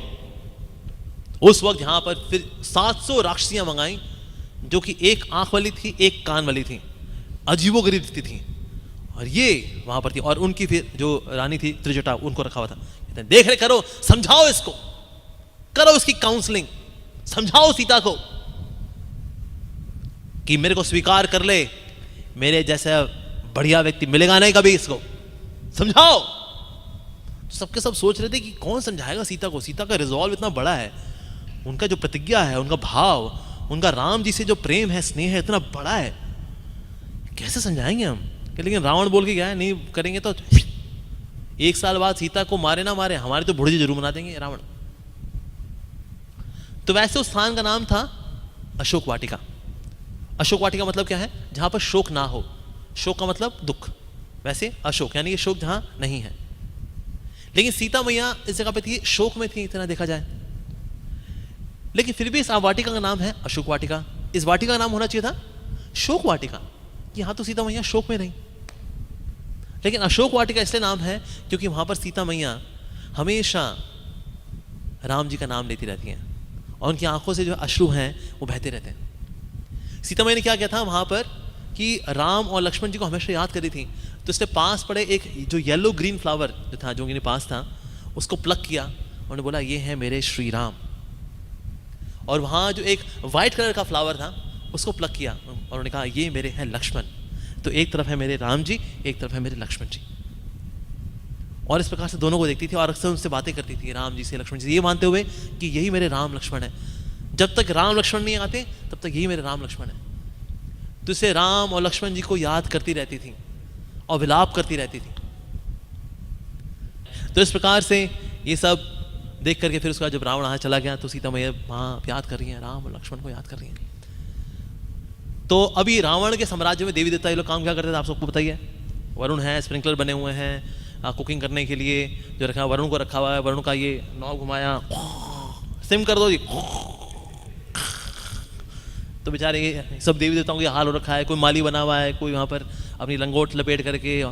उस वक्त यहां पर फिर 700 राक्षसियां मंगाई, जो कि एक आंख वाली थी, एक कान वाली थी, अजीबोगरीब दिखती थी, और ये वहां पर थी। और उनकी फिर जो रानी थी त्रिजटा, उनको रखा हुआ था, कहते हैं देख रहे, करो, समझाओ इसको, करो इसकी काउंसलिंग, समझाओ सीता को कि मेरे को स्वीकार कर ले, मेरे जैसा बढ़िया व्यक्ति मिलेगा नहीं कभी, इसको समझाओ। सबके सब सोच रहे थे कि कौन समझाएगा सीता को, सीता का रिजॉल्व इतना बड़ा है, उनका जो प्रतिज्ञा है, उनका भाव, उनका राम जी से जो प्रेम है, स्नेह है, इतना बड़ा है, कैसे समझाएंगे हम। लेकिन रावण बोल के गया है, नहीं करेंगे तो 1 साल बाद सीता को मारे ना मारे, हमारे तो बुढ़ी जरूर बना देंगे रावण। तो वैसे उस स्थान का नाम था अशोक वाटिका। अशोक वाटिका मतलब क्या है, जहां पर शोक ना हो। शोक का मतलब दुख, वैसे अशोक यानी ये शोक जहां नहीं है। लेकिन सीता मैया इस जगह पे थी, शोक में थी इतना देखा जाए, लेकिन फिर भी इस वाटिका का नाम है अशोक वाटिका। इस वाटिका का नाम होना चाहिए था शोक वाटिका। यहां तो सीता मैया शोक में रही, लेकिन अशोक वाटिका इसलिए नाम है क्योंकि वहां पर सीता मैया हमेशा राम जी का नाम लेती रहती हैं, और उनकी आंखों से जो अश्रु हैं वो बहते रहते हैं। सीता मैया ने क्या किया था वहां पर कि राम और लक्ष्मण जी को हमेशा याद करी थी, तो इसने पास पड़े एक जो येलो ग्रीन फ्लावर जो था, जो उनके पास था, उसको प्लक किया, उन्होंने बोला ये है मेरे श्री राम। और वहां जो एक व्हाइट कलर का फ्लावर था उसको प्लक किया, और उन्होंने कहा ये मेरे हैं लक्ष्मण। तो एक तरफ है मेरे राम जी, एक तरफ है मेरे लक्ष्मण जी। और इस प्रकार से दोनों को देखती थी, और अक्सर उनसे बातें करती थी राम जी से, लक्ष्मण जी से, ये मानते हुए कि यही मेरे राम लक्ष्मण है। जब तक राम लक्ष्मण नहीं आते तब तक यही मेरे राम लक्ष्मण है। तो इसे राम और लक्ष्मण जी को याद करती रहती थी और विलाप करती रहती थी। तो इस प्रकार से ये सब देख करके फिर उसका जब रावण वहां चला गया, तो सीता मैया वहां याद कर रही हैं, राम और लक्ष्मण को याद कर रही हैं। तो अभी रावण के साम्राज्य में देवी देवता ये लोग काम क्या करते थे आप सबको बताइए। वरुण है, स्प्रिंकलर बने हुए हैं कुकिंग करने के लिए, जो रखा वरुण को रखा हुआ है, वरुण का ये नौ घुमाया, सिम कर दो जी, तो बेचारे सब देवी देवताओं का हाल हो रखा है। कोई माली बना हुआ है, कोई वहाँ पर अपनी लंगोट लपेट करके,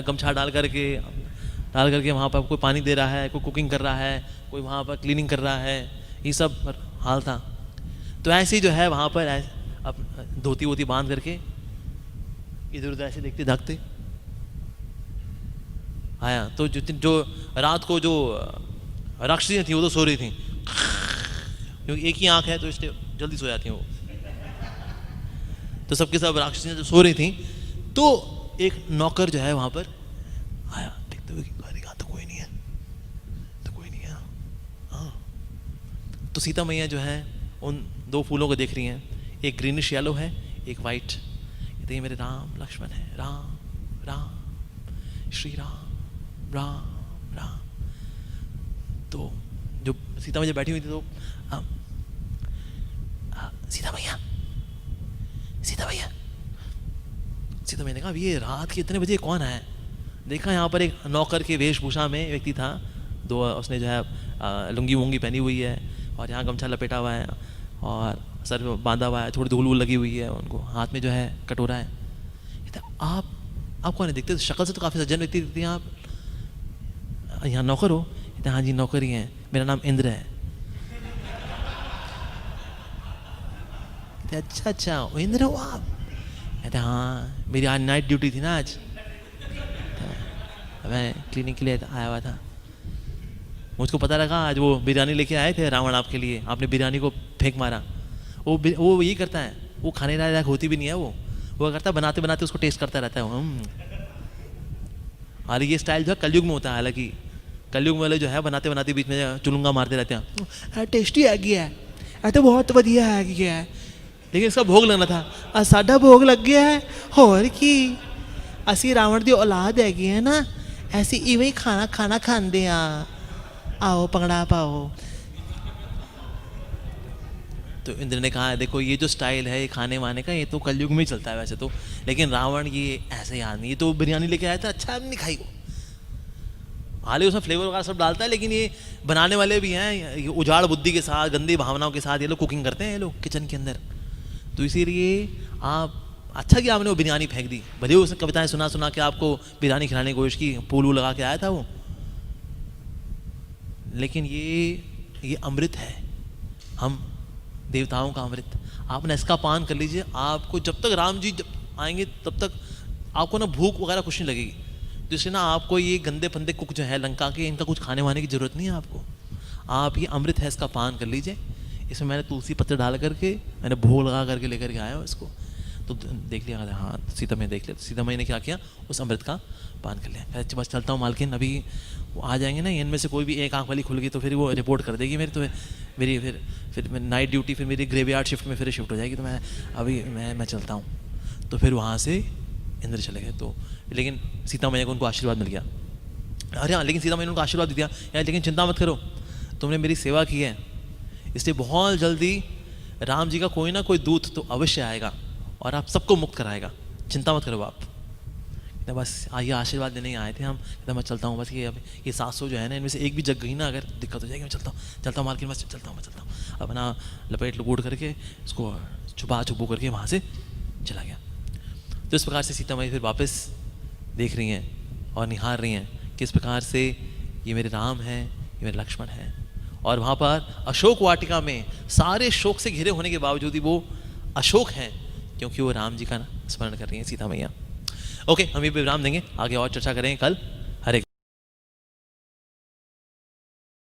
गमछा डाल करके वहाँ पर कोई पानी दे रहा है, कोई कुकिंग कर रहा है, कोई वहाँ पर क्लीनिंग कर रहा है, ये सब हाल था। तो ऐसे ही जो है वहाँ पर अब धोती वोती बांध करके इधर उधर ऐसे देखते धाकते आया। तो जो रात को जो राक्षसियाँ थी वो तो सो रही थी, क्योंकि एक ही आँख है तो इसलिए जल्दी सो जाती हैं वो। तो सबके सब राक्षसियाँ जो सो रही थी, तो एक नौकर जो है वहाँ पर आया, देखते हुए कहा तो कोई नहीं है, तो कोई नहीं है। हाँ, तो सीता मैया जो है उन 2 फूलों को देख रही हैं, एक ग्रीनिश येलो है, एक वाइट। कहते हैं मेरे राम लक्ष्मण है, राम राम श्री राम राम राम। तो जो सीता मैया बैठी हुई थी, तो सीता मैया सीता मैया ने कहा ये रात के इतने बजे कौन है। देखा यहाँ पर एक नौकर के वेशभूषा में व्यक्ति था, उसने जो है लुंगी वुंगी पहनी हुई है, और यहाँ गमछा लपेटा हुआ है, और सर में बांधा हुआ है, थोड़ी धूल वूल लगी हुई है, उनको हाथ में जो है कटोरा है। आप कौन है, देखते तो शक्ल से तो काफ़ी सज्जन व्यक्ति दिखती हैं आप, यहाँ नौकर हो। कहते हाँ जी नौकर ही हैं, मेरा नाम इंद्र है। कहते अच्छा इंद्र हो आप, कहते हाँ मेरी आज नाइट ड्यूटी थी ना आज, मैं क्लिनिक के लिए आया हुआ था, मुझको पता लगा आज वो बिरयानी लेके आए थे रावण आपके लिए, आपने बिरयानी को फेंक मारा। वो यही करता है, वो खाने लायक होती भी नहीं है, वो करता है बनाते बनाते उसको टेस्ट करता रहता है वो। और ये स्टाइल जो है कलयुग में होता है, हालांकि कलयुग वाले जो है बनाते बनाते बीच में चुलूंगा मारते रहते हैं, टेस्टी आ गया है, तो बहुत बढ़िया आ गया है, लेकिन इसका भोग लगना था, साडा भोग लग गया है, होर की असी रावण की औलाद हैगी है ना, ऐसी इवें ही खाना खाना खाते हैं, आओ पंगड़ा पाओ। तो इंद्र ने कहा देखो ये जो स्टाइल है ये खाने वाने का, ये तो कलयुग में ही चलता है वैसे तो, लेकिन रावण ये ऐसे ही आदमी, ये तो बिरयानी लेके आया था, अच्छा नहीं खाई वो, हालांकि उसमें फ्लेवर वगैरह सब डालता है, लेकिन ये बनाने वाले भी हैं ये उजाड़ बुद्धि के साथ, गंदी भावनाओं के साथ ये लोग कुकिंग करते हैं ये लोग किचन के अंदर। तो इसीलिए आप अच्छा कि आपने वो बिरयानी फेंक दी, भले उसने कविताएं सुना सुना के आपको बिरयानी खिलाने की कोशिश की, पूलू लगा के आया था वो, लेकिन ये अमृत है, हम देवताओं का अमृत, आपने इसका पान कर लीजिए, आपको जब तक राम जी जब आएंगे तब तक आपको ना भूख वगैरह कुछ नहीं लगेगी। तो इसलिए ना आपको ये गंदे फंदे कुक जो है लंका के, इनका कुछ खाने वाने की ज़रूरत नहीं है आपको, आप ये अमृत है इसका पान कर लीजिए। इसमें मैंने तुलसी पत्ते डाल करके मैंने भोग लगा करके लेकर के आया हूँ इसको। तो देख लिया, हाँ सीता मैया देख लिया, सीता मैया ने क्या किया, उस अमृत का पान कर लिया। अच्छा बस चलता हूँ मालकिन, अभी वो आ जाएंगे ना, इनमें से कोई भी एक आँख वाली खुल गई तो फिर वो रिपोर्ट कर देगी मेरी, तो मेरी फिर नाइट ड्यूटी, फिर मेरी ग्रेवयार्ड शिफ्ट में फिर शिफ्ट हो जाएगी, तो मैं अभी मैं चलता हूँ। तो फिर वहाँ से इंद्र चले गए, तो लेकिन सीता मैया को उनको आशीर्वाद मिल गया। अरे हाँ, लेकिन सीता मैया ने उनको आशीर्वाद दिया यार, लेकिन चिंता मत करो, तुमने मेरी सेवा की है, इसलिए बहुत जल्दी राम जी का कोई ना कोई दूत तो अवश्य आएगा और आप सबको मुक्त कराएगा, चिंता मत करो आप। बस ये आशीर्वाद देने ही आए थे हम, कहते मैं चलता हूँ, बस ये 700 जो है ना इनमें से एक भी जग गई ना अगर दिक्कत हो जाएगी, मैं चलता हूँ मालकिन, बस चलता हूँ। अपना लपेट लुपूट करके इसको छुपू करके वहाँ से चला गया। तो इस प्रकार से सीता मैया फिर वापस देख रही हैं और निहार रही हैं कि इस प्रकार से ये मेरे राम हैं, ये मेरे लक्ष्मण हैं, और वहाँ पर अशोक वाटिका में सारे शोक से घिरे होने के बावजूद ही वो अशोक हैं, क्योंकि वो राम जी का स्मरण कर रही हैं सीता मैया। ओके, हम ये विराम देंगे, आगे और चर्चा करेंगे कल।